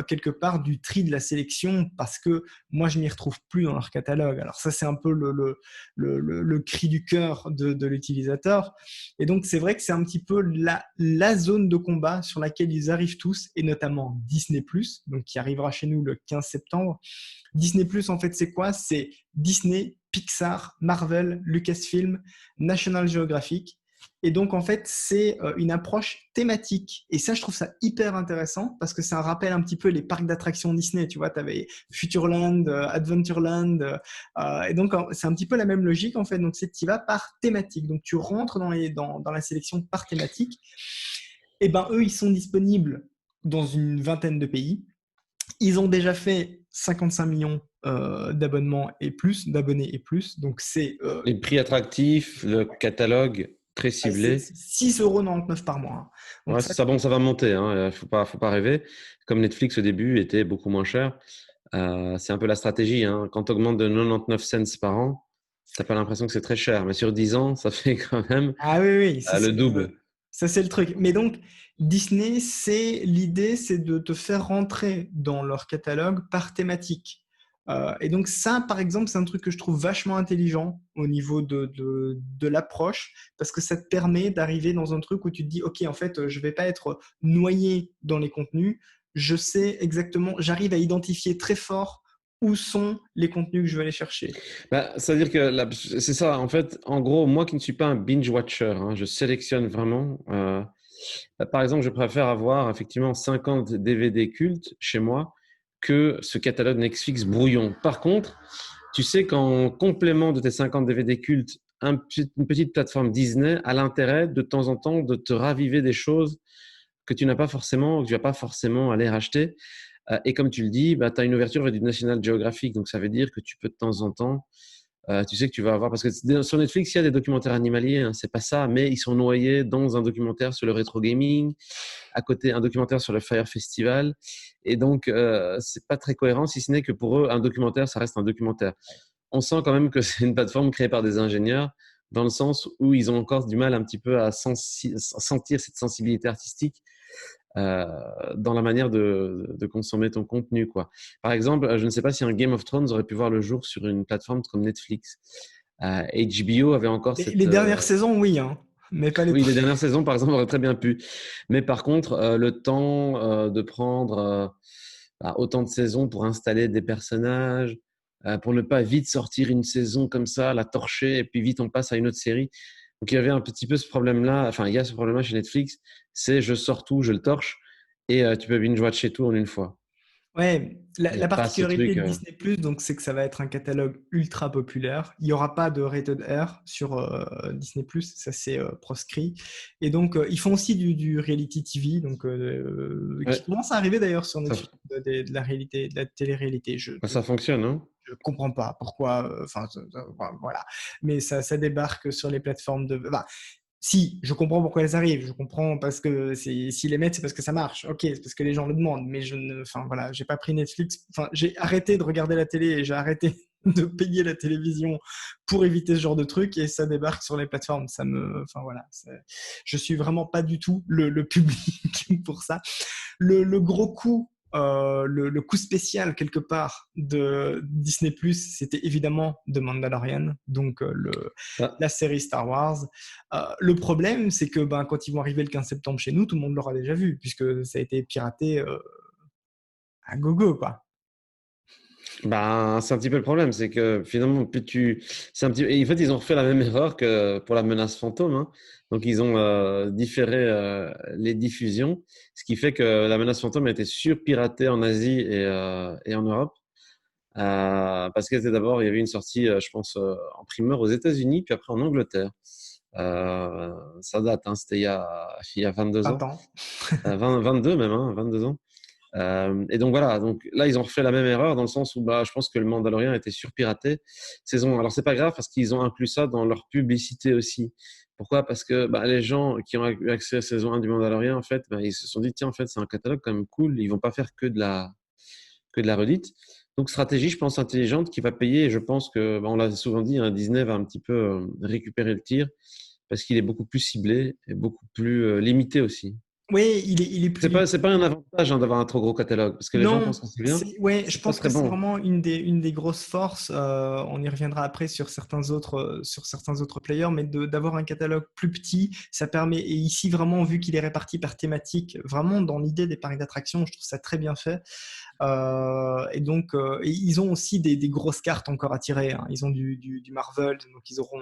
quelque part du tri de la sélection parce que moi je m'y retrouve plus dans leur catalogue. Alors ça c'est un peu le cri du cœur de l'utilisateur et donc c'est vrai que c'est un petit peu la zone de combat sur laquelle ils arrivent tous et notamment Disney+, donc qui arrivera chez nous le 15 septembre. Disney+, en fait, c'est quoi? C'est Disney, Pixar, Marvel, Lucasfilm, National Geographic. Et donc, en fait, c'est une approche thématique. Et ça, je trouve ça hyper intéressant parce que ça rappelle un petit peu les parcs d'attractions Disney. Tu vois, tu avais Futureland, Adventureland. Et donc, c'est un petit peu la même logique, en fait. Donc, c'est tu vas par thématique. Donc, tu rentres dans la sélection par thématique. Et eux, ils sont disponibles dans une vingtaine de pays. Ils ont déjà fait 55 millions d'abonnements et plus, d'abonnés et plus. Donc, Les prix attractifs, le catalogue très c'est ciblé. 6,99 € par mois, hein. Donc, Ouais, ça, c'est ça, bon, ça va monter, hein. Faut pas rêver. Comme Netflix au début était beaucoup moins cher. C'est un peu la stratégie, hein. Quand tu augmentes de 99 cents par an, t'as pas l'impression que c'est très cher. Mais sur 10 ans, ça fait quand même ah oui, oui, le double. ça c'est le truc. Mais donc, Disney, l'idée, c'est de te faire rentrer dans leur catalogue par thématique. Et donc ça, par exemple, c'est un truc que je trouve vachement intelligent au niveau de l'approche, parce que ça te permet d'arriver dans un truc où tu te dis, OK, en fait, je vais pas être noyé dans les contenus. Je sais exactement, j'arrive à identifier très fort où sont les contenus que je vais aller chercher. Bah, c'est-à-dire que c'est ça, en fait, en gros, moi qui ne suis pas un binge-watcher, hein, je sélectionne vraiment. Par exemple, je préfère avoir effectivement 50 DVD cultes chez moi que ce catalogue Netflix brouillon. Par contre, tu sais qu'en complément de tes 50 DVD cultes, une petite plateforme Disney a l'intérêt de temps en temps de te raviver des choses que tu n'as pas forcément, que tu vas pas forcément aller racheter. Et comme tu le dis, bah, tu as une ouverture vers du National Geographic. Donc, ça veut dire que tu peux de temps en temps, tu sais que tu vas avoir, parce que sur Netflix, il y a des documentaires animaliers, hein, c'est pas ça, mais ils sont noyés dans un documentaire sur le rétro gaming, à côté un documentaire sur le Fire Festival. Et donc, c'est pas très cohérent, si ce n'est que pour eux, un documentaire, ça reste un documentaire. On sent quand même que c'est une plateforme créée par des ingénieurs, dans le sens où ils ont encore du mal un petit peu à sentir cette sensibilité artistique euh, dans la manière de consommer ton contenu, quoi. Par exemple, je ne sais pas si un Game of Thrones aurait pu voir le jour sur une plateforme comme Netflix. HBO avait encore Les cette... dernières saisons, oui, hein, mais pas les Oui, les premières. dernières saisons, par exemple, auraient très bien pu. Mais par contre, le temps de prendre autant de saisons pour installer des personnages, pour ne pas vite sortir une saison comme ça, la torcher, et puis vite on passe à une autre série. Donc il y avait un petit peu ce problème-là, enfin il y a ce problème-là chez Netflix, c'est je sors tout, je le torche, et tu peux binge-watcher tout en une fois. Ouais, Il n'y a la pas ce particularité truc. de Disney+, donc, c'est que ça va être un catalogue ultra populaire. Il n'y aura pas de rated R sur Disney+, ça c'est proscrit. Et donc, ils font aussi du reality TV, donc, qui Ouais, commence à arriver d'ailleurs sur ça, Netflix, de la réalité, de la télé-réalité. ça fonctionne, hein. Je comprends pas pourquoi, enfin, voilà. Mais ça débarque sur les plateformes de. Enfin, si, je comprends pourquoi elles arrivent. Je comprends parce que s'ils les mettent, c'est parce que ça marche. Ok, c'est parce que les gens le demandent. Mais enfin voilà, j'ai pas pris Netflix. Enfin, j'ai arrêté de regarder la télé et j'ai arrêté de payer la télévision pour éviter ce genre de truc et ça débarque sur les plateformes. Enfin voilà, je suis vraiment pas du tout le public pour ça. Le gros coup, le coup spécial quelque part de Disney+, c'était évidemment The Mandalorian, donc Ah, la série Star Wars. Le problème, c'est que quand ils vont arriver le 15 septembre chez nous, tout le monde l'aura déjà vu, puisque ça a été piraté à gogo, quoi. bah, c'est un petit peu le problème, c'est que finalement, c'est un petit... Et en fait, ils ont refait la même erreur que pour la menace fantôme, hein. Donc, ils ont différé les diffusions, ce qui fait que la menace fantôme a été surpiratée en Asie et en Europe. Parce que d'abord, il y avait une sortie, je pense, en primeur aux États-Unis, puis après en Angleterre. Ça date, hein, c'était il y a 22 20 ans, ans. 22 même, hein, 22 ans. Et donc voilà, donc là ils ont refait la même erreur dans le sens où bah, je pense que le Mandalorian a été surpiraté saison. Alors c'est pas grave parce qu'ils ont inclus ça dans leur publicité aussi. Pourquoi? Parce que bah, les gens qui ont eu accès à saison 1 du Mandalorian en fait, bah, ils se sont dit tiens en fait c'est un catalogue quand même cool, ils vont pas faire que de la redite. Donc stratégie je pense intelligente qui va payer et je pense que bah, on l'a souvent dit, hein, Disney va un petit peu récupérer le tir parce qu'il est beaucoup plus ciblé et beaucoup plus limité aussi. Oui, il est plus limité. C'est pas un avantage hein, d'avoir un trop gros catalogue, parce que les gens Non, pensent que c'est bien. ouais, je C'est pas pense que très c'est bon. vraiment une des grosses forces. On y reviendra après sur certains autres players, mais d'avoir un catalogue plus petit, ça permet. Et ici, vraiment, vu qu'il est réparti par thématique, vraiment dans l'idée des parcs d'attractions, je trouve ça très bien fait. Et donc, et ils ont aussi des grosses cartes encore à tirer, hein. Ils ont du Marvel, donc ils auront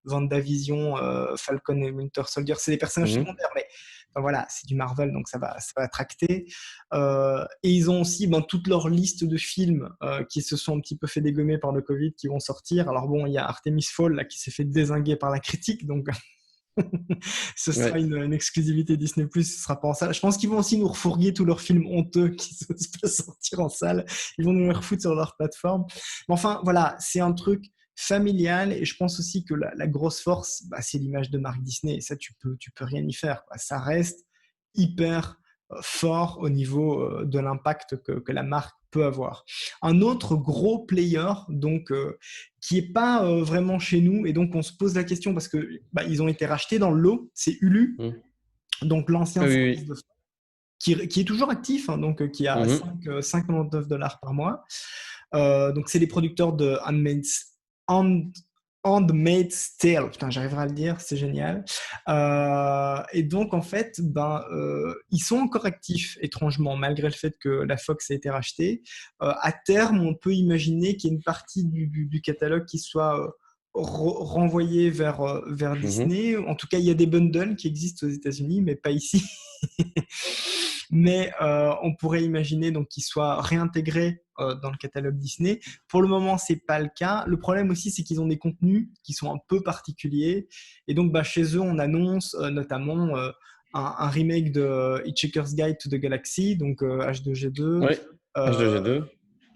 WandaVision, Falcon et Winter Soldier. C'est des personnages Mhm. secondaires, mais enfin, voilà, c'est du Marvel, donc ça va tracter. Et ils ont aussi toute leur liste de films qui se sont un petit peu fait dégommer par le Covid, qui vont sortir. Alors bon, il y a Artemis Fall là, qui s'est fait dézinguer par la critique, donc Ce sera Ouais. une exclusivité Disney+, ce sera pas en salle. Je pense qu'ils vont aussi nous refourguer tous leurs films honteux qui ne se pas sortir en salle. Ils vont nous les refoutre sur leur plateforme. Mais enfin, voilà, c'est un truc familial et je pense aussi que la grosse force, bah, c'est l'image de marque Disney et ça, tu peux rien y faire, quoi. Ça reste hyper fort au niveau de l'impact que la marque peut avoir. Un autre gros player, donc qui est pas vraiment chez nous et donc on se pose la question parce que bah, ils ont été rachetés dans le lot, c'est Hulu, Mhm. donc l'ancien Oui, service oui. qui est toujours actif, hein, donc qui a Mhm. 5,99 $ par mois. Donc c'est les producteurs de Hand- Handmaid's Tale. Putain, j'arriverai à le dire, c'est génial. Et donc, en fait, ils sont encore actifs, étrangement, malgré le fait que la Fox a été rachetée. À terme, on peut imaginer qu'il y ait une partie du catalogue qui soit renvoyée vers Mhm. Disney. En tout cas, il y a des bundles qui existent aux États-Unis, mais pas ici. Mais on pourrait imaginer donc qu'ils soient réintégrés dans le catalogue Disney. Pour le moment, c'est pas le cas. Le problème aussi, c'est qu'ils ont des contenus qui sont un peu particuliers. Et donc, bah, chez eux, on annonce notamment un remake de Hitchhiker's Guide to the Galaxy, donc H2G2. Oui. Euh, H2G2.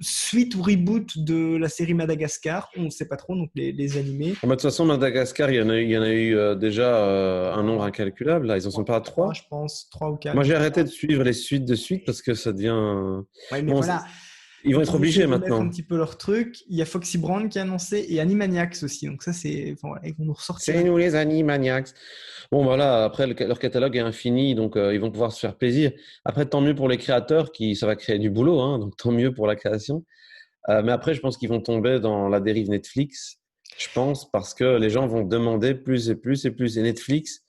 Suite ou reboot de la série Madagascar, on ne sait pas trop, donc les animés. Bon, bah, de toute façon, Madagascar, il y en a eu déjà un nombre incalculable. Là, ils en sont pas à Trois, 3. je pense, trois ou Moi, quatre. j'ai arrêté de suivre les suites de suite parce que ça devient. Ouais, mais Bon, voilà, ils vont être ils essaient obligés de mettre un maintenant. petit peu leur truc. Il y a Foxy Brown qui a annoncé et Animaniacs aussi. Donc ça, c'est, enfin, voilà, ils vont nous ressortir. C'est nous les Animaniacs. Bon, voilà, après, leur catalogue est infini, donc ils vont pouvoir se faire plaisir. Après, tant mieux pour les créateurs, ça va créer du boulot, hein, donc tant mieux pour la création. Mais après, je pense qu'ils vont tomber dans la dérive Netflix, je pense, parce que les gens vont demander plus et plus et plus. Et Netflix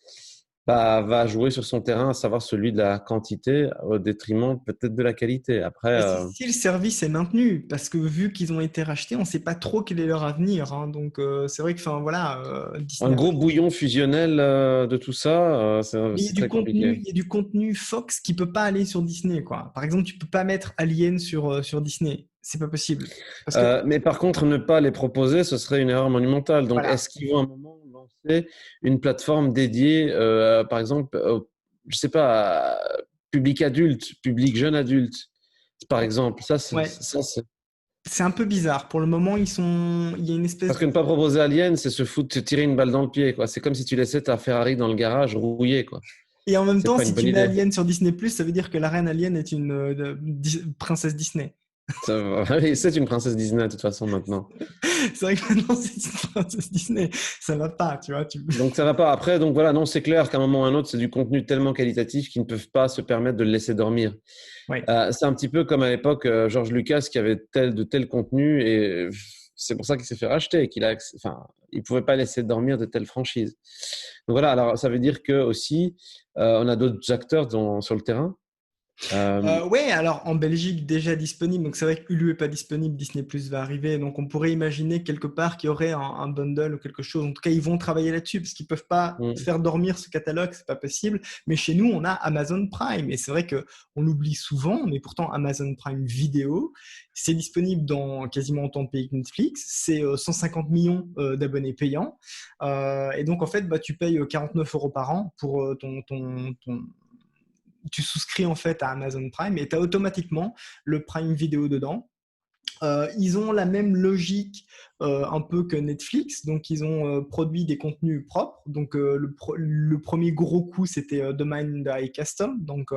va jouer sur son terrain, à savoir celui de la quantité, au détriment peut-être de la qualité. Après, Et si le service est maintenu, parce que vu qu'ils ont été rachetés, on ne sait pas trop quel est leur avenir, hein. Donc c'est vrai que, enfin voilà, un Disney. gros bouillon fusionnel de tout ça, Mais c'est très compliqué. il y a du contenu Fox qui peut pas aller sur Disney, quoi. Par exemple, tu peux pas mettre Alien sur Disney. C'est pas possible. Parce que, Mais par contre, ne pas les proposer, ce serait une erreur monumentale. Donc, voilà. est-ce qu'ils vont à un moment lancer une plateforme dédiée, par exemple, je sais pas, public adulte, public jeune adulte, par exemple? Ouais, c'est un peu bizarre. Pour le moment, il y a une espèce Parce que de. ne pas proposer Alien, c'est se foutre, se tirer une balle dans le pied, quoi. C'est comme si tu laissais ta Ferrari dans le garage rouillée, quoi. Et en même C'est temps, pas une si bonne tu mets idée. Alien sur Disney+, ça veut dire que la reine Alien est une princesse Disney. Oui, c'est une princesse Disney, de toute façon, maintenant. C'est vrai que maintenant, c'est une princesse Disney. Ça va pas, tu vois. Donc ça va pas. Après, donc voilà, non, c'est clair qu'à un moment ou à un autre, c'est du contenu tellement qualitatif qu'ils ne peuvent pas se permettre de le laisser dormir. Ouais. C'est un petit peu comme à l'époque George Lucas qui avait de tel contenu et c'est pour ça qu'il s'est fait racheter, enfin, il pouvait pas laisser dormir de telles franchises. Donc voilà, alors ça veut dire que aussi on a d'autres acteurs sur le terrain. Ouais, alors en Belgique déjà disponible, donc c'est vrai que Hulu est pas disponible, Disney Plus va arriver, donc on pourrait imaginer quelque part qu'il y aurait un bundle ou quelque chose. En tout cas, ils vont travailler là-dessus parce qu'ils peuvent pas Mm. faire dormir ce catalogue, c'est pas possible. Mais chez nous, on a Amazon Prime et c'est vrai que on l'oublie souvent, mais pourtant Amazon Prime Vidéo, c'est disponible dans quasiment autant de pays que Netflix. C'est 150 millions d'abonnés payants et donc en fait, bah, tu payes 49 € par an pour tu souscris en fait à Amazon Prime et tu as automatiquement le Prime Vidéo dedans. Ils ont la même logique un peu que Netflix, donc ils ont produit des contenus propres. Donc le premier gros coup, c'était The Mind High Castle, donc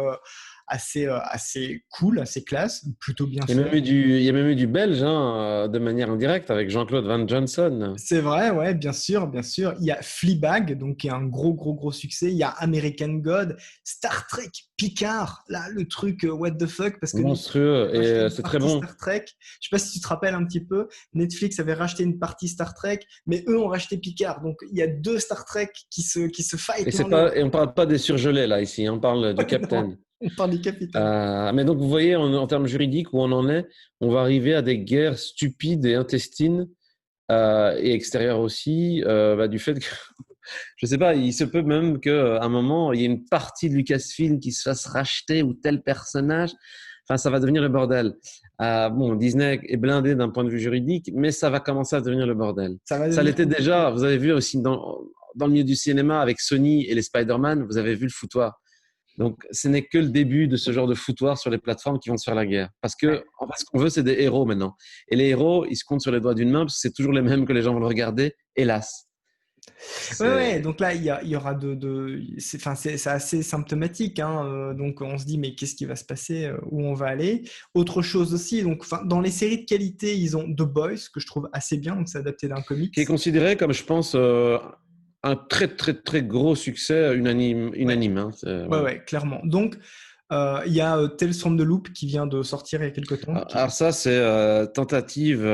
assez cool, assez classe, plutôt bien Il y a fait. même eu il y a même eu du belge hein, de manière indirecte avec Jean-Claude Van Johnson. C'est vrai, ouais, bien sûr, bien sûr. Il y a Fleabag, donc qui est un gros succès. Il y a American God, Star Trek, Picard, là, le truc what the fuck, parce que Netflix Monstrueux a et racheté une c'est très partie bon. Star Trek. Je sais pas si tu te rappelles un petit peu, Netflix avait racheté une partie Star Trek, mais eux ont racheté Picard. Donc il y a deux Star Trek qui se fight l'un l'autre. Et on parle pas des surgelés là ici, on parle du Ouais, non, capitaine. on parle du capitaine. Mais donc vous voyez en termes juridiques où on en est, on va arriver à des guerres stupides et intestines et extérieures aussi du fait que je sais pas, il se peut même qu'à un moment il y ait une partie de Lucasfilm qui se fasse racheter ou tel personnage. Enfin, ça va devenir le bordel. Bon, Disney est blindé d'un point de vue juridique, mais ça va commencer à devenir le bordel. Ça va Ça devenir l'était compliqué. déjà. Vous avez vu aussi dans le milieu du cinéma avec Sony et les Spider-Man, vous avez vu le foutoir. Donc, ce n'est que le début de ce genre de foutoir sur les plateformes qui vont se faire la guerre. Parce que, en fait, ce qu'on veut, c'est des héros maintenant. Et les héros, ils se comptent sur les doigts d'une main parce que c'est toujours les mêmes que les gens vont le regarder, hélas. Ouais, donc là, il y aura c'est assez symptomatique, hein, donc on se dit, mais qu'est-ce qui va se passer, où on va aller? Autre chose aussi, donc, enfin, dans les séries de qualité, ils ont The Boys, que je trouve assez bien, donc c'est adapté d'un comics. Qui est considéré comme, je pense, un très, très, très gros succès Ouais, unanime. Hein. Voilà. ouais, clairement. Donc, il y a Tales from the Loop qui vient de sortir il y a quelques temps. Alors ça, c'est tentative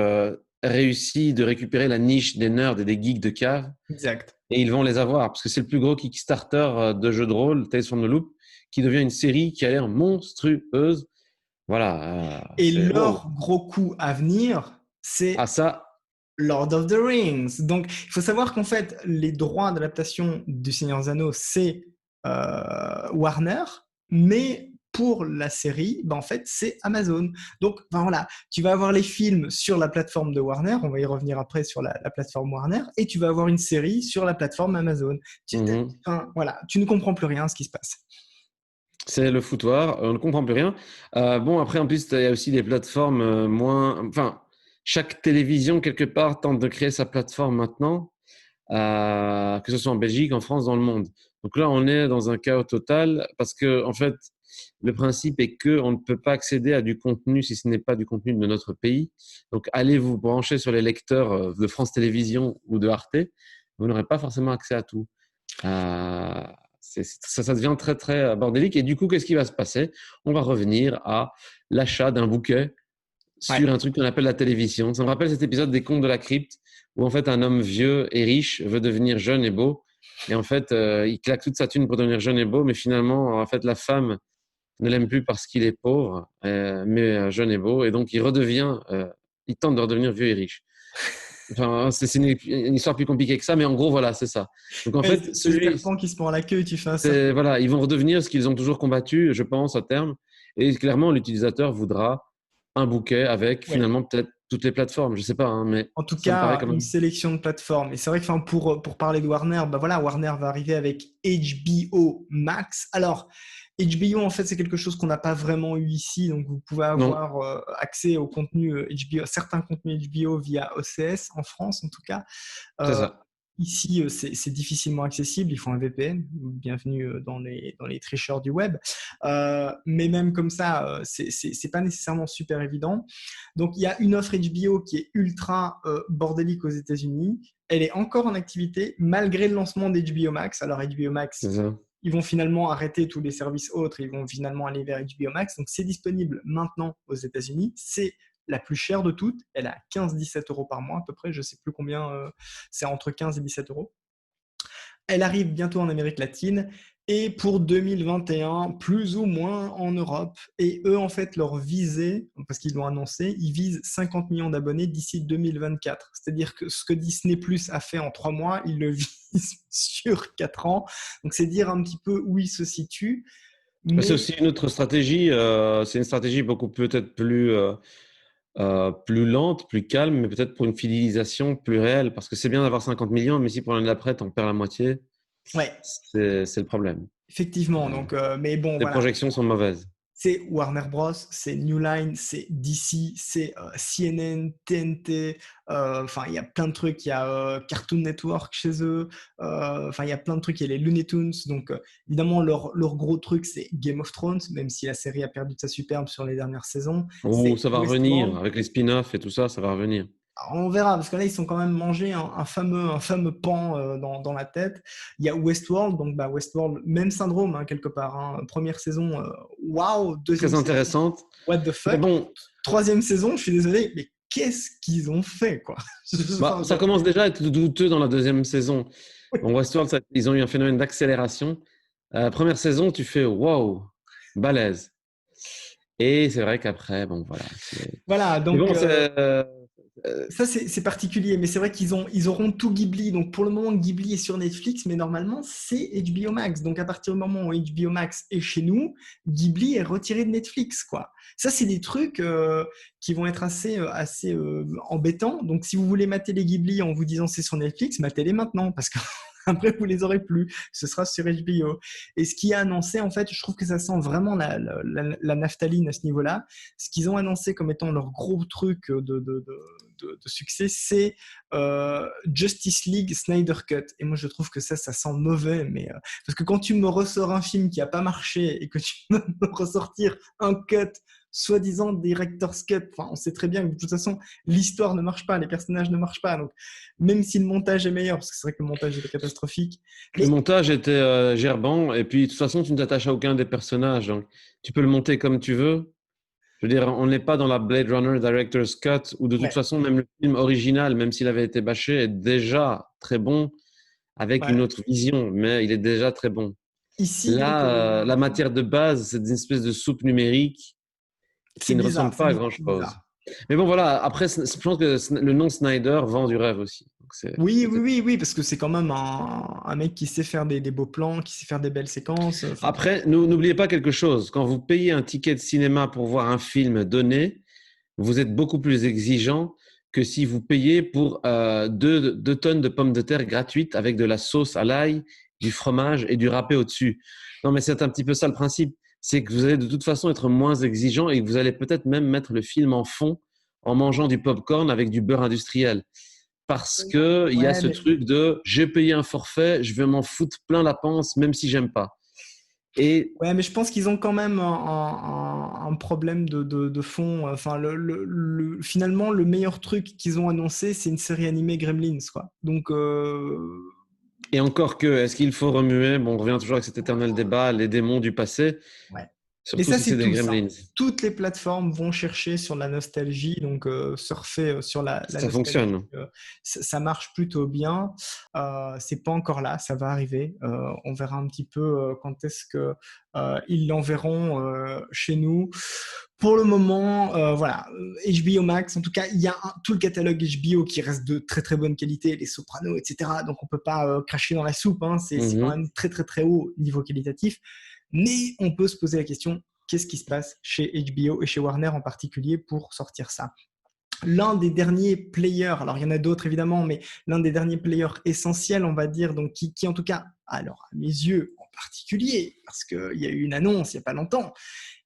réussie de récupérer la niche des nerds et des geeks de cave. Exact. Et ils vont les avoir parce que c'est le plus gros Kickstarter de jeux de rôle, Tales from the Loop, qui devient une série qui a l'air monstrueuse. Voilà, Et c'est wow. leur gros coup à venir, Ah c'est ça, Lord of the Rings. Donc, il faut savoir qu'en fait, les droits d'adaptation du Seigneur des Anneaux, c'est Warner, mais pour la série, ben, en fait, c'est Amazon. Donc, ben, voilà, tu vas avoir les films sur la plateforme de Warner, on va y revenir après sur la plateforme Warner, et tu vas avoir une série sur la plateforme Amazon. mhm. Enfin, voilà, tu ne comprends plus rien à ce qui se passe. C'est le foutoir. On ne comprend plus rien. Bon, après, en plus, il y a aussi des plateformes moins. Enfin, chaque télévision, quelque part, tente de créer sa plateforme maintenant, que ce soit en Belgique, en France, dans le monde. Donc là, on est dans un chaos total parce que, en fait, le principe est que on ne peut pas accéder à du contenu si ce n'est pas du contenu de notre pays. Donc, allez vous brancher sur les lecteurs de France Télévisions ou de Arte. Vous n'aurez pas forcément accès à tout. Euh, ça devient très, très bordélique. Et du coup, qu'est-ce qui va se passer? On va revenir à l'achat d'un bouquet Ouais. sur un truc qu'on appelle la télévision. Ça me rappelle cet épisode des Contes de la Crypte où en fait un homme vieux et riche veut devenir jeune et beau. Et en fait, il claque toute sa thune pour devenir jeune et beau, mais finalement, en fait, la femme ne l'aime plus parce qu'il est pauvre, mais jeune et beau. Et donc, il tente de redevenir vieux et riche. Enfin, c'est une histoire plus compliquée que ça, mais en gros, voilà, c'est ça. Donc, en fait, C'est le serpent qui se prend la queue, tu fais un serpent. voilà, ils vont redevenir ce qu'ils ont toujours combattu, je pense, à terme. Et clairement, l'utilisateur voudra un bouquet avec Ouais. finalement peut-être toutes les plateformes. Je sais pas, hein, mais En tout ça me paraît cas, quand une même. sélection de plateformes. Et c'est vrai que enfin, pour parler de Warner, bah voilà, Warner va arriver avec HBO Max. Alors, HBO, en fait, c'est quelque chose qu'on n'a pas vraiment eu ici. Donc, vous pouvez Non, avoir accès au contenu HBO, certains contenus HBO via OCS, en France en tout cas. c'est Euh, ça. Ici, c'est difficilement accessible. Il faut un VPN. Bienvenue dans les tricheurs du web. Mais même comme ça, c'est pas nécessairement super évident. Donc, il y a une offre HBO qui est ultra bordélique aux États-Unis. Elle est encore en activité malgré le lancement d'HBO Max. Alors, HBO C'est Max, ça. ils vont finalement arrêter tous les services autres. Ils vont finalement aller vers HBO Max. Donc, c'est disponible maintenant aux États-Unis. C'est la plus chère de toutes. Elle est à 15-17 euros par mois à peu près. Je ne sais plus combien, c'est entre 15 et 17 euros. Elle arrive bientôt en Amérique latine et pour 2021, plus ou moins en Europe. Et eux, en fait, leur visée, parce qu'ils l'ont annoncé, ils visent 50 millions d'abonnés d'ici 2024. C'est-à-dire que ce que Disney Plus a fait en 3 mois, ils le visent sur 4 ans. Donc, c'est dire un petit peu où ils se situent. C'est Mais aussi une autre stratégie. C'est une stratégie beaucoup peut-être plus lente, plus calme, mais peut-être pour une fidélisation plus réelle. Parce que c'est bien d'avoir 50 millions, mais si pour l'année d'après, tu en perds la moitié, ouais, c'est le problème. effectivement. Euh, Donc, mais bon, les voilà. projections sont mauvaises. C'est Warner Bros, c'est New Line, c'est DC, c'est CNN, TNT. Enfin, il y a plein de trucs. Il y a Cartoon Network chez eux. Enfin, il y a plein de trucs. Il y a les Looney Tunes. Donc, évidemment, leur gros truc, c'est Game of Thrones, même si la série a perdu de sa superbe sur les dernières saisons. Oh, C'est ça va revenir. Westworld. Avec les spin-offs et tout ça, ça va revenir. Alors, on verra, parce que là, ils sont quand même mangé un fameux pan dans la tête. Il y a Westworld, donc bah, Westworld, même syndrome, hein, quelque part. Hein. Première saison, waouh. Deuxième Très saison, intéressante. what the Mais fuck. bon, Troisième saison, je suis désolé, mais qu'est-ce qu'ils ont fait, quoi? bah, Enfin, ça commence déjà à être douteux dans la deuxième saison. oui. Bon, Westworld, ils ont eu un phénomène d'accélération. Première saison, tu fais wow, balèze. Et c'est vrai qu'après, bon, voilà. Voilà, Mais donc bon, ça c'est particulier, mais c'est vrai ils auront tout Ghibli. Donc pour le moment, Ghibli est sur Netflix, mais normalement c'est HBO Max. Donc à partir du moment où HBO Max est chez nous, Ghibli est retiré de Netflix, quoi. Ça c'est des trucs qui vont être assez embêtants. Donc si vous voulez mater les Ghibli en vous disant c'est sur Netflix, matez-les maintenant parce que Après, vous les aurez plus. Ce sera sur HBO. Et ce qui est annoncé, en fait, je trouve que ça sent vraiment la naphtaline à ce niveau-là. Ce qu'ils ont annoncé comme étant leur gros truc de succès, c'est Justice League Snyder Cut. Et moi, je trouve que ça sent mauvais. Mais, parce que quand tu me ressors un film qui n'a pas marché et que tu me ressortir un cut soi-disant director's cut. Enfin, on sait très bien que de toute façon, l'histoire ne marche pas, les personnages ne marchent pas. Donc, même si le montage est meilleur, parce que c'est vrai que le montage était catastrophique. Le Mais montage était gerbant, et puis de toute façon, tu ne t'attaches à aucun des personnages. Donc, tu peux le monter comme tu veux. Je veux dire, on n'est pas dans la Blade Runner Director's Cut, où de toute ouais, façon, même le film original, même s'il avait été bâché, est déjà très bon, avec une ouais. autre vision, mais il est déjà très bon. Ici, donc, Là, la matière de base, c'est une espèce de soupe numérique qui c'est ne bizarre, ressemble c'est pas à bizarre, c'est grand-chose. bizarre. Mais bon, voilà, après, je pense que le nom Snyder vend du rêve aussi. Donc Oui, oui, oui, oui, parce que c'est quand même un mec qui sait faire des beaux plans, qui sait faire des belles séquences. Enfin, Après, n'oubliez pas quelque chose. Quand vous payez un ticket de cinéma pour voir un film donné, vous êtes beaucoup plus exigeant que si vous payez pour 2 tonnes de pommes de terre gratuites avec de la sauce à l'ail, du fromage et du râpé au-dessus. Non, mais c'est un petit peu ça le principe. C'est que vous allez de toute façon être moins exigeant et que vous allez peut-être même mettre le film en fond en mangeant du popcorn avec du beurre industriel. Parce que il y a ouais, ce mais truc de j'ai payé un forfait, je vais m'en foutre plein la panse, même si j'aime pas. Et ouais, mais je pense qu'ils ont quand même un problème de fond. Enfin, finalement, le meilleur truc qu'ils ont annoncé, c'est une série animée Gremlins, quoi. Donc, Et encore que, est-ce qu'il faut remuer? Bon, on revient toujours avec cet éternel débat, les démons du passé, ouais. Mais surtout ça, si c'est c'est des tous, hein. gremlins. Toutes les plateformes vont chercher sur la nostalgie, donc surfer sur la Ça nostalgie, fonctionne. ça marche plutôt bien. C'est pas encore là, ça va arriver. On verra un petit peu quand est-ce que ils l'enverront chez nous. Pour le moment, voilà, HBO Max, en tout cas, il y a tout le catalogue HBO qui reste de très très bonne qualité, les Sopranos, etc. Donc on peut pas cracher dans la soupe, hein. C'est quand Mhm. même très très très haut niveau qualitatif. Mais on peut se poser la question, qu'est-ce qui se passe chez HBO et chez Warner en particulier pour sortir ça? L'un des derniers players, alors il y en a d'autres évidemment, mais l'un des derniers players essentiels, on va dire, donc qui en tout cas, alors à mes yeux en particulier, parce qu'il y a eu une annonce il n'y a pas longtemps,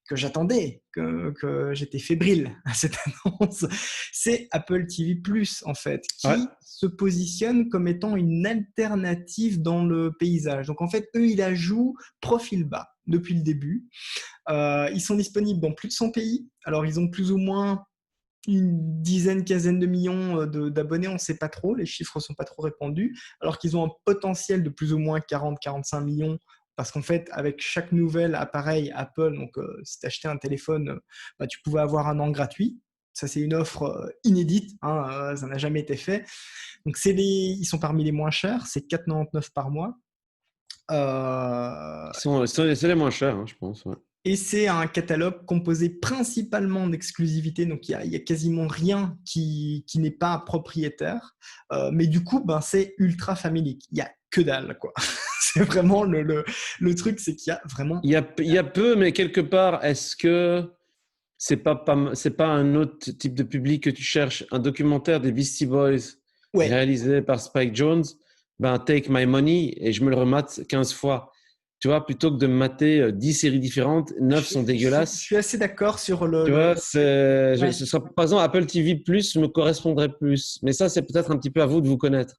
que j'attendais, que j'étais fébrile à cette annonce, c'est Apple TV+, en fait, Ouais. qui se positionne comme étant une alternative dans le paysage. Donc en fait, eux, ils la jouent profil bas depuis le début. Ils sont disponibles dans plus de 100 pays. Alors ils ont plus ou moins une dizaine, quinzaine de millions d'abonnés, on ne sait pas trop, les chiffres ne sont pas trop répandus, alors qu'ils ont un potentiel de plus ou moins 40-45 millions, parce qu'en fait, avec chaque nouvel appareil Apple, donc si tu achetais un téléphone, bah, tu pouvais avoir un an gratuit. Ça, c'est une offre inédite, hein, ça n'a jamais été fait. Donc, ils sont parmi les moins chers, c'est 4,99 par mois. Euh, C'est les moins chers, hein, je pense. Ouais. Et c'est un catalogue composé principalement d'exclusivité, donc il y a quasiment rien qui n'est pas propriétaire. Mais du coup, ben, c'est ultra familique. Il y a que dalle, quoi. C'est vraiment le truc, c'est qu'il y a vraiment. Il y a peu, mais quelque part, est-ce que c'est pas un autre type de public que tu cherches? Un documentaire des Beastie Boys Ouais, réalisé par Spike Jones, ben Take My Money et je me le remate 15 fois. Tu vois, plutôt que de me mater 10 séries différentes, 9 sont je dégueulasses. suis assez d'accord sur Tu vois, ouais. ce sera, par exemple, Apple TV Plus me correspondrait plus. Mais ça, c'est peut-être un petit peu à vous de vous connaître.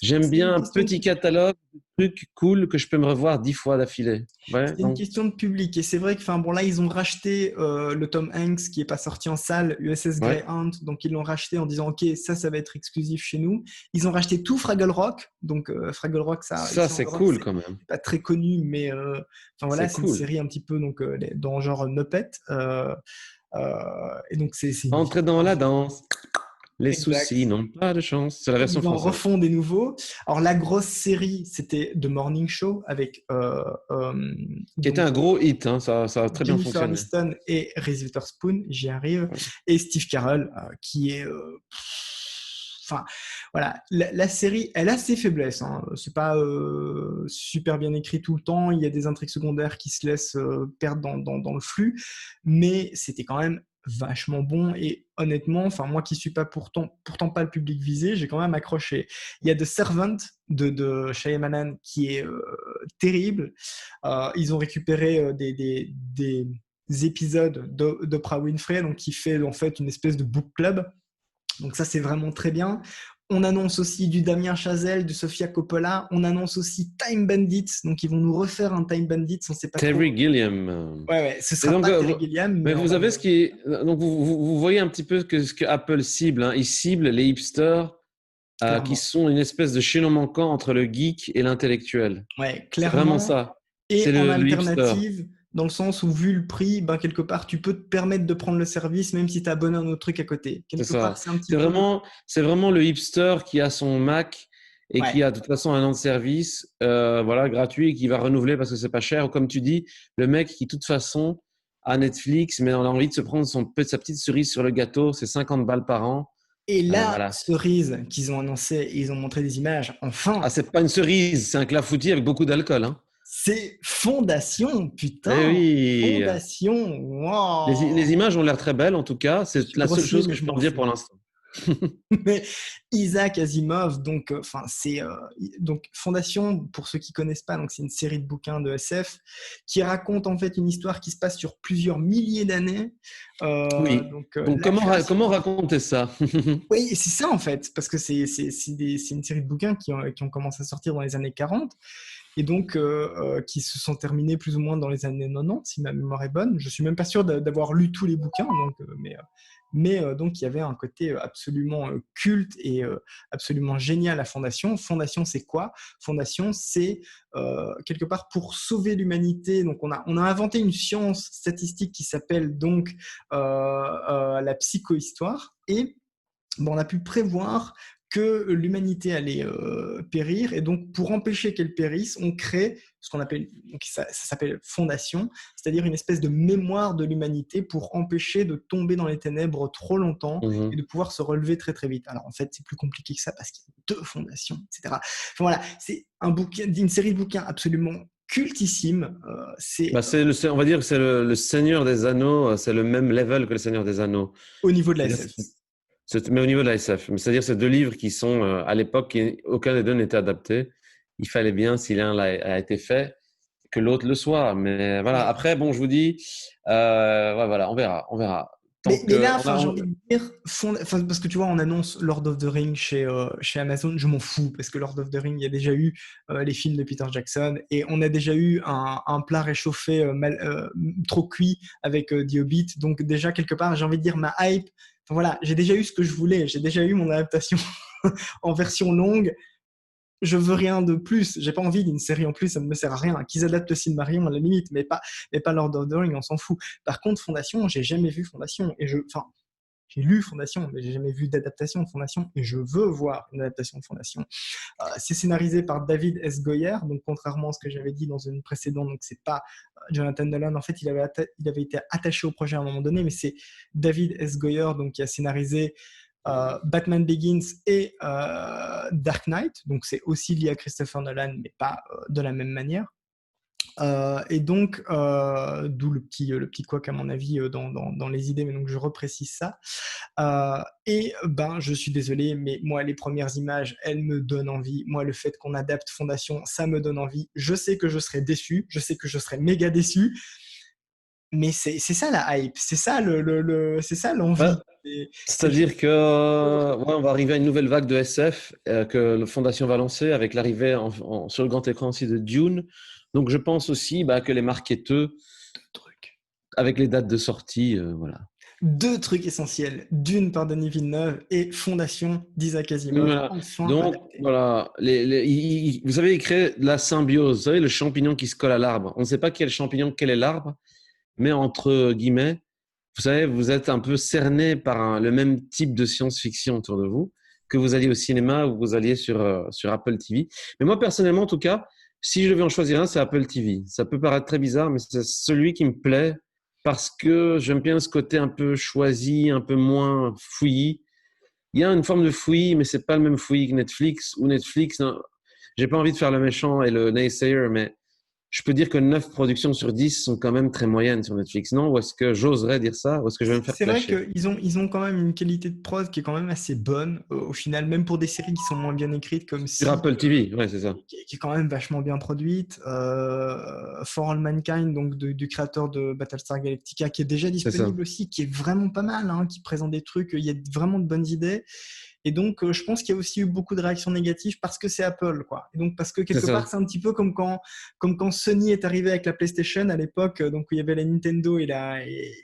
J'aime C'est une bien un question de petit catalogue de trucs cool que je peux me revoir 10 fois d'affilée. Ouais, C'est une donc, question de public. Et c'est vrai que, enfin, bon, là, ils ont racheté le Tom Hanks qui n'est pas sorti en salle, USS ouais. Greyhound. Donc, ils l'ont racheté en disant, OK, ça va être exclusif chez nous. Ils ont racheté tout Fraggle Rock. Donc, Fraggle Rock, ça, Ça, ici en c'est Europe, cool c'est quand même. pas très connu, mais enfin, voilà, C'est c'est une cool. série un petit peu donc, dans le genre Muppet. Et donc, c'est une Entrer dans la vision. danse. Les soucis Exact. n'ont pas de chance. C'est la version Ils en française. refont des nouveaux. Alors, la grosse série, c'était The Morning Show avec Qui était donc, un gros hit, hein. Ça a très bien Jennifer fonctionné. Aniston et Reese Witherspoon, j'y arrive, Ouais. et Steve Carell, qui est. Enfin, voilà, la série, elle a ses faiblesses. Hein. C'est pas super bien écrit tout le temps. Il y a des intrigues secondaires qui se laissent perdre dans le flux, mais c'était quand même vachement bon. Et honnêtement, enfin moi qui suis pas pourtant pas le public visé, j'ai quand même accroché. Il y a The Servant de Shyamalan qui est terrible. Ils ont récupéré des épisodes d'Oprah Winfrey, donc qui fait en fait une espèce de book club. Donc ça, c'est vraiment très bien. On annonce aussi du Damien Chazelle, du Sofia Coppola. On annonce aussi Time Bandits. Donc, ils vont nous refaire un Time Bandits. On ne sait pas trop. Terry Gilliam. Ouais, ce Et sera donc, pas Terry Gilliam. mais vous avez ce qui est. Donc, vous voyez un petit peu ce que Apple cible. Hein. Ils ciblent les hipsters qui sont une espèce de chaînon manquant entre le geek et l'intellectuel. Ouais, C'est vraiment clairement. ça. C'est Et en le hipster. alternative, dans le sens où, vu le prix, ben, quelque part, tu peux te permettre de prendre le service, même si tu as abonné à un autre truc à côté. C'est Quelque part, ça. c'est un petit peu. C'est vraiment le hipster qui a son Mac et Ouais. qui a de toute façon un an de service voilà, gratuit et qui va renouveler parce que c'est pas cher. Ou comme tu dis, le mec qui, de toute façon, a Netflix, mais on a envie de se prendre sa petite cerise sur le gâteau, c'est 50 balles par an. Et la Voilà. cerise qu'ils ont annoncée, ils ont montré des images, enfin, Ah, c'est pas une cerise, c'est un clafoutis avec beaucoup d'alcool. Hein. c'est Fondation, Eh putain, oui, Fondation, les wow. images ont l'air très belles en tout cas. Je C'est suis la seule grossier, chose mais que je je peux m'en en dire fous. pour l'instant. Mais Isaac Asimov, donc, donc Fondation, pour ceux qui connaissent pas, donc c'est une série de bouquins de SF qui raconte en fait une histoire qui se passe sur plusieurs milliers d'années. Oui. Donc La création. comment raconter ça? Oui, c'est ça en fait, parce que c'est une série de bouquins qui ont commencé à sortir dans les années 40 et donc qui se sont terminés plus ou moins dans les années 90, si ma mémoire est bonne. Je suis même pas sûr d'avoir lu tous les bouquins, donc, mais donc il y avait un côté absolument culte et absolument génial à Fondation. Fondation, c'est quoi? Fondation, c'est quelque part pour sauver l'humanité. Donc on a inventé une science statistique qui s'appelle donc la psychohistoire et bon, on a pu prévoir que l'humanité allait périr et donc pour empêcher qu'elle périsse, on crée ce qu'on appelle, donc ça s'appelle fondation, c'est-à-dire une espèce de mémoire de l'humanité pour empêcher de tomber dans les ténèbres trop longtemps et Mhm. de pouvoir se relever très très vite. Alors en fait, c'est plus compliqué que ça parce qu'il y a deux fondations, etc. Enfin, voilà, c'est un bouquin, une série de bouquins absolument cultissime. C'est On va dire que c'est le Seigneur des Anneaux, c'est le même level que le Seigneur des Anneaux. au niveau de la C'est-à-dire, SF. mais au niveau de la SF. C'est-à-dire, c'est deux livres qui sont, à l'époque, aucun des deux n'était adapté. Il fallait bien, si l'un a été fait, que l'autre le soit. Mais voilà. Mais Après, bon, je vous dis, ouais, voilà, on verra. Tant Mais que là, on a, enfin, j'ai envie de dire, parce que tu vois, on annonce Lord of the Rings chez Amazon, je m'en fous, parce que Lord of the Rings, il y a déjà eu les films de Peter Jackson, et on a déjà eu un plat réchauffé trop cuit avec The Hobbit, donc déjà, quelque part, j'ai envie de dire, ma hype, enfin, voilà, j'ai déjà eu ce que je voulais, j'ai déjà eu mon adaptation en version longue, je veux rien de plus. J'ai pas envie d'une série en plus, ça ne me sert à rien. Qu'ils adaptent le Silmarillion à la limite, mais pas Lord of the Rings, on s'en fout. Par contre, Fondation, j'ai jamais vu Fondation. Enfin, j'ai lu Fondation, mais j'ai jamais vu d'adaptation de Fondation et je veux voir une adaptation de Fondation. C'est scénarisé par David S. Goyer, donc contrairement à ce que j'avais dit dans une précédente, donc c'est pas Jonathan Nolan. En fait, il avait été attaché au projet à un moment donné, mais c'est David S. Goyer donc qui a scénarisé Batman Begins et Dark Knight, donc c'est aussi lié à Christopher Nolan, mais pas de la même manière. Et donc, d'où le petit couac à mon avis dans les idées, mais donc je reprécise ça. Et ben, je suis désolé, mais moi, les premières images, elles me donnent envie. Moi, le fait qu'on adapte Fondation, ça me donne envie. Je sais que je serai déçu, je sais que je serai méga déçu, mais c'est ça la hype, c'est ça c'est ça ouais, l'envie. C'est c'est-à-dire que ouais, on va arriver à une nouvelle vague de SF que la Fondation va lancer avec l'arrivée sur le grand écran aussi de Dune. Donc, je pense aussi que les marketeurs, truc. avec les dates de sortie, voilà. Deux trucs essentiels, Dune par Denis Villeneuve et Fondation d'Isaac Asimov, Voilà. enfin Donc, adapté. voilà. Vous savez, il crée la symbiose. Vous savez, le champignon qui se colle à l'arbre. On ne sait pas quel champignon, quel est l'arbre, mais entre guillemets, vous savez, vous êtes un peu cerné par le même type de science-fiction autour de vous, que vous alliez au cinéma ou vous alliez sur Apple TV. Mais moi, personnellement, en tout cas, si je devais en choisir un, c'est Apple TV. Ça peut paraître très bizarre, mais c'est celui qui me plaît parce que j'aime bien ce côté un peu choisi, un peu moins fouillis. Il y a une forme de fouillis, mais c'est pas le même fouillis que Netflix. Ou Netflix, non, j'ai pas envie de faire le méchant et le naysayer, mais je peux dire que 9 productions sur 10 sont quand même très moyennes sur Netflix, non? Ou est-ce que j'oserais dire ça? Ou est-ce que je vais me faire C'est vrai clasher? qu'ils ont quand même une qualité de prod qui est quand même assez bonne au final, même pour des séries qui sont moins bien écrites comme Sur Si, Apple TV, ouais, c'est ça. qui est quand même vachement bien produite. For All Mankind, donc du créateur de Battlestar Galactica, qui est déjà C'est ça. disponible aussi, qui est vraiment pas mal, hein, qui présente des trucs, il y a vraiment de bonnes idées. Et donc, je pense qu'il y a aussi eu beaucoup de réactions négatives parce que c'est Apple, quoi. Et donc, parce que C'est quelque part, ça. c'est un petit peu comme quand Sony est arrivé avec la PlayStation à l'époque, donc où il y avait la Nintendo et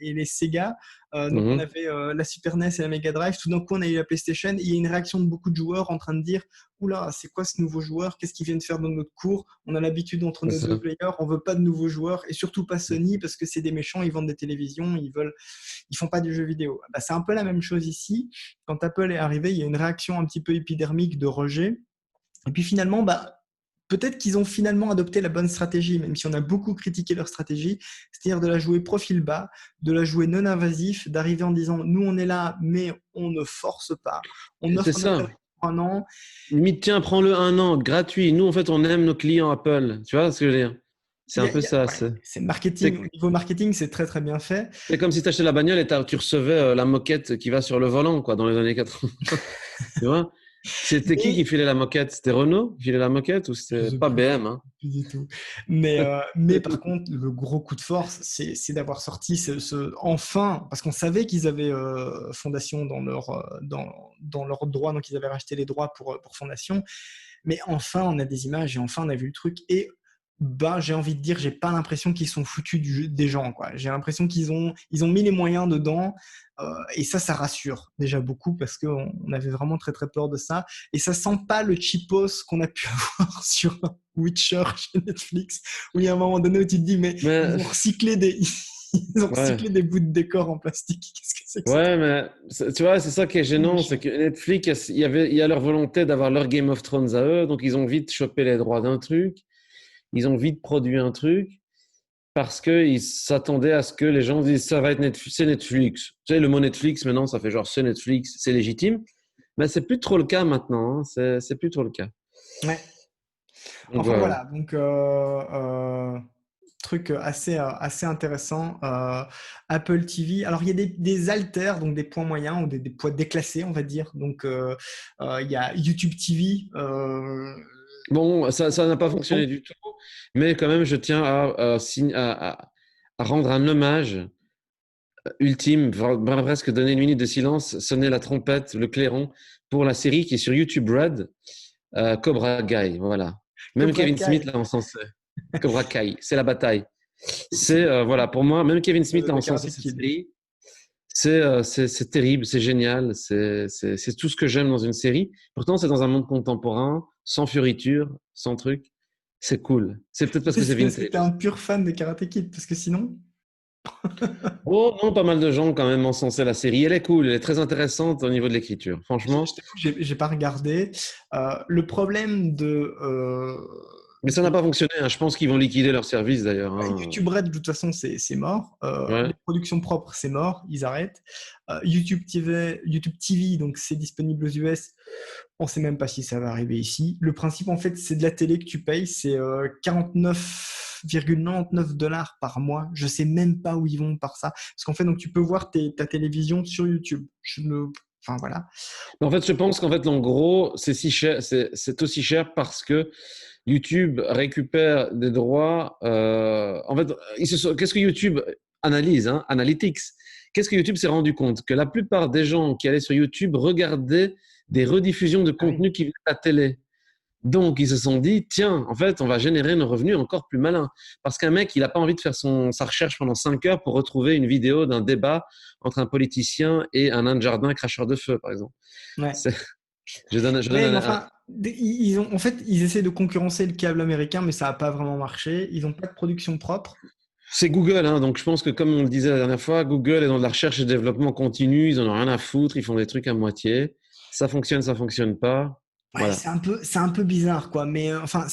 les Sega. Donc, on Mhm. avait la Super NES et la Mega Drive. Tout d'un coup, on a eu la PlayStation. Et il y a une réaction de beaucoup de joueurs en train de dire oula, c'est quoi ce nouveau joueur? Qu'est-ce qu'ils viennent faire dans notre cours? On a l'habitude entre C'est nos deux ça. players. On veut pas de nouveaux joueurs et surtout pas Sony parce que c'est des méchants. Ils vendent des télévisions. Ils font pas du jeu vidéo. Bah, c'est un peu la même chose ici. Quand Apple est arrivé, il y a une réaction un petit peu épidermique de rejet. Et puis finalement, bah, peut-être qu'ils ont finalement adopté la bonne stratégie, même si on a beaucoup critiqué leur stratégie, c'est-à-dire de la jouer profil bas, de la jouer non invasif, d'arriver en disant nous on est là, mais on ne force pas, on C'est offre notre ça. service pour un an. Limite, tiens, prends-le 1 an, gratuit. Nous, en fait, on aime nos clients Apple. Tu vois ce que je veux dire? C'est un peu ça. Ouais, c'est C'est marketing, au niveau marketing, c'est très très bien fait. c'est comme si tu achetais la bagnole et tu recevais la moquette qui va sur le volant, quoi, dans les années 80. Tu vois? C'était qui Mais filait la moquette? C'était Renault qui filait la moquette ou je c'était sais pas plus. BM, hein? Plus du tout. Mais par contre, le gros coup de force, c'est d'avoir sorti enfin, parce qu'on savait qu'ils avaient Fondation dans leurs droits, donc ils avaient racheté les droits pour Fondation. Mais enfin, on a des images et enfin, on a vu le truc. Et bah, j'ai envie de dire, j'ai pas l'impression qu'ils sont foutus des gens, quoi. J'ai l'impression qu'ils ont mis les moyens dedans. Et ça rassure déjà beaucoup parce qu'on avait vraiment très très peur de ça. Et ça sent pas le cheapos qu'on a pu avoir sur Witcher chez Netflix, où il y a un moment donné où tu te dis, mais ils Mais ont recyclé des, ils ont ouais, recyclé des bouts de décor en plastique. Qu'est-ce que c'est que ça? ouais, mais tu vois, c'est ça qui est gênant, c'est Méchant. que Netflix, il y a leur volonté d'avoir leur Game of Thrones à eux, donc ils ont vite chopé les droits d'un truc, ils ont vite produit un truc. Parce qu'ils s'attendaient à ce que les gens disent ça va être Netflix, c'est Netflix. Tu sais, le mot Netflix, maintenant, ça fait genre c'est Netflix, c'est légitime. Mais c'est plus trop le cas maintenant, hein. C'est plus trop le cas. Ouais. Donc Enfin voilà. voilà, donc truc assez intéressant. Apple TV. Alors il y a des haltères, donc des points moyens ou des poids déclassés, on va dire. Donc il y a YouTube TV. Bon, ça n'a pas fonctionné Bon, du tout, mais quand même, je tiens à rendre un hommage ultime, presque donner une minute de silence, sonner la trompette, le clairon, pour la série qui est sur YouTube Red, Cobra Kai. Voilà. Même Cobra Kevin Smith Kai, l'a encensé. Cobra Kai, c'est la bataille. C'est voilà, pour moi, même Kevin Smith a de encensé Karate cette Kid. série. C'est terrible, c'est génial, c'est tout ce que j'aime dans une série. Pourtant, c'est dans un monde contemporain, sans fioriture, sans truc. C'est cool. C'est peut-être parce que c'est C'est parce que vintage. t'es un pur fan de Karate Kid, parce que sinon. Oh non, pas mal de gens quand même encensaient la série. Elle est cool, elle est très intéressante au niveau de l'écriture. Je Franchement, t'avoue que j'ai pas regardé. Le problème mais ça n'a pas fonctionné, hein. Je pense qu'ils vont liquider leur service d'ailleurs, hein. YouTube Red, de toute façon, c'est mort. Les Ouais. productions propres, c'est mort. Ils arrêtent. YouTube TV, donc c'est disponible aux US. On ne sait même pas si ça va arriver ici. Le principe, en fait, c'est de la télé que tu payes. C'est 49,99 $ par mois. Je ne sais même pas où ils vont par ça. Parce qu'en fait, donc, tu peux voir ta télévision sur YouTube. Enfin, voilà. Mais en fait, je pense qu'en fait, en gros, c'est si cher, c'est aussi cher parce que YouTube récupère des droits. En fait, qu'est-ce que YouTube analyse, hein, Analytics? Qu'est-ce que YouTube s'est rendu compte? Que la plupart des gens qui allaient sur YouTube regardaient des rediffusions de Ah oui. contenu qui venaient à la télé. Donc, ils se sont dit, tiens, en fait, on va générer nos revenus encore plus malins. Parce qu'un mec, il n'a pas envie de faire sa recherche pendant 5 heures pour retrouver une vidéo d'un débat entre un politicien et un nain de jardin cracheur de feu, par exemple. Ouais. C'est- je donne Ouais, mais enfin, en fait, ils essaient de concurrencer le câble américain, mais ça n'a pas vraiment marché. Ils n'ont pas de production propre. C'est Google, hein, donc je pense que comme on le disait la dernière fois, Google est dans de la recherche et développement continu, ils en ont rien à foutre, ils font des trucs à moitié. Ça fonctionne pas. Ouais, Voilà. c'est un peu bizarre, quoi. Mais enfin,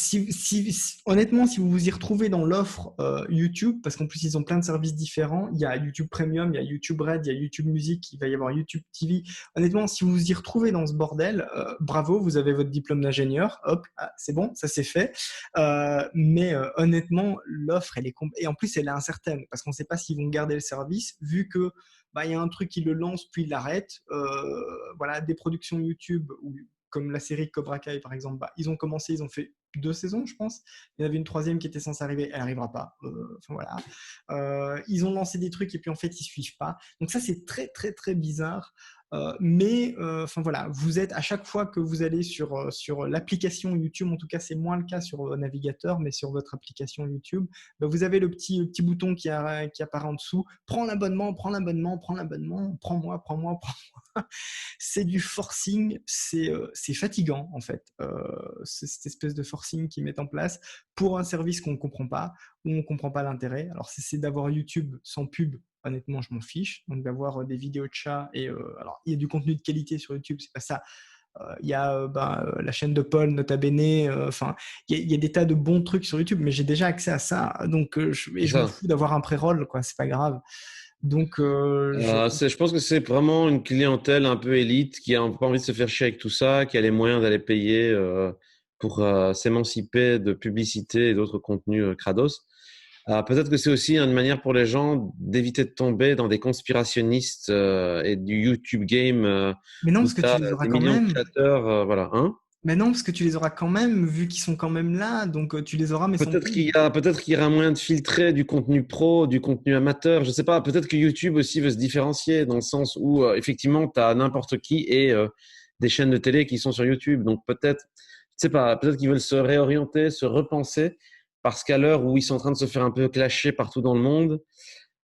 honnêtement, si vous vous y retrouvez dans l'offre YouTube, parce qu'en plus ils ont plein de services différents, il y a YouTube Premium, il y a YouTube Red, il y a YouTube Music, il va y avoir YouTube TV. Honnêtement, si vous vous y retrouvez dans ce bordel, bravo, vous avez votre diplôme d'ingénieur. Hop, ah, c'est bon, ça c'est fait. Mais honnêtement, l'offre, elle est et en plus elle est incertaine parce qu'on ne sait pas s'ils vont garder le service, vu que bah, il y a un truc qui le lance puis il l'arrête. Voilà, des productions YouTube ou comme la série Cobra Kai par exemple, bah, ils ont commencé, ils ont fait 2 saisons, je pense. Il y en avait une troisième qui était censée arriver, elle n'arrivera pas. Enfin voilà. Ils ont lancé des trucs et puis en fait ils suivent pas. Donc ça c'est très très très bizarre. Mais enfin voilà, vous êtes à chaque fois que vous allez sur l'application YouTube, en tout cas c'est moins le cas sur navigateur, mais sur votre application YouTube, bah, vous avez le petit bouton qui apparaît en dessous. Prends l'abonnement, prends l'abonnement, prends l'abonnement, prends-moi, prends-moi, prends-moi. C'est du forcing, c'est fatigant en fait, cette espèce de forcing qu'ils mettent en place pour un service qu'on ne comprend pas, où on ne comprend pas l'intérêt. Alors si c'est d'avoir YouTube sans pub, honnêtement je m'en fiche, donc d'avoir des vidéos de chats, et alors il y a du contenu de qualité sur YouTube, c'est pas ça. Il y a la chaîne de Paul, Nota Bene, enfin, il y a des tas de bons trucs sur YouTube, mais j'ai déjà accès à ça, donc C'est je m'en ça. fous d'avoir un pré-roll, quoi, c'est pas grave. Donc, Je pense que c'est vraiment une clientèle un peu élite qui a pas envie de se faire chier avec tout ça, qui a les moyens d'aller payer pour s'émanciper de publicité et d'autres contenus crados. Peut-être que c'est aussi une manière pour les gens d'éviter de tomber dans des conspirationnistes et du YouTube game mais non, où parce que tu tu as les auras des quand millions de même. créateurs. Voilà, hein. Mais non, parce que tu les auras quand même, vu qu'ils sont quand même là, donc tu les auras, mais sans pub. Peut-être qu'il y aura un moyen de filtrer du contenu pro, du contenu amateur. Je sais pas. Peut-être que YouTube aussi veut se différencier dans le sens où effectivement, tu as n'importe qui et des chaînes de télé qui sont sur YouTube. Donc peut-être, je sais pas. Peut-être qu'ils veulent se réorienter, se repenser parce qu'à l'heure où ils sont en train de se faire un peu clasher partout dans le monde,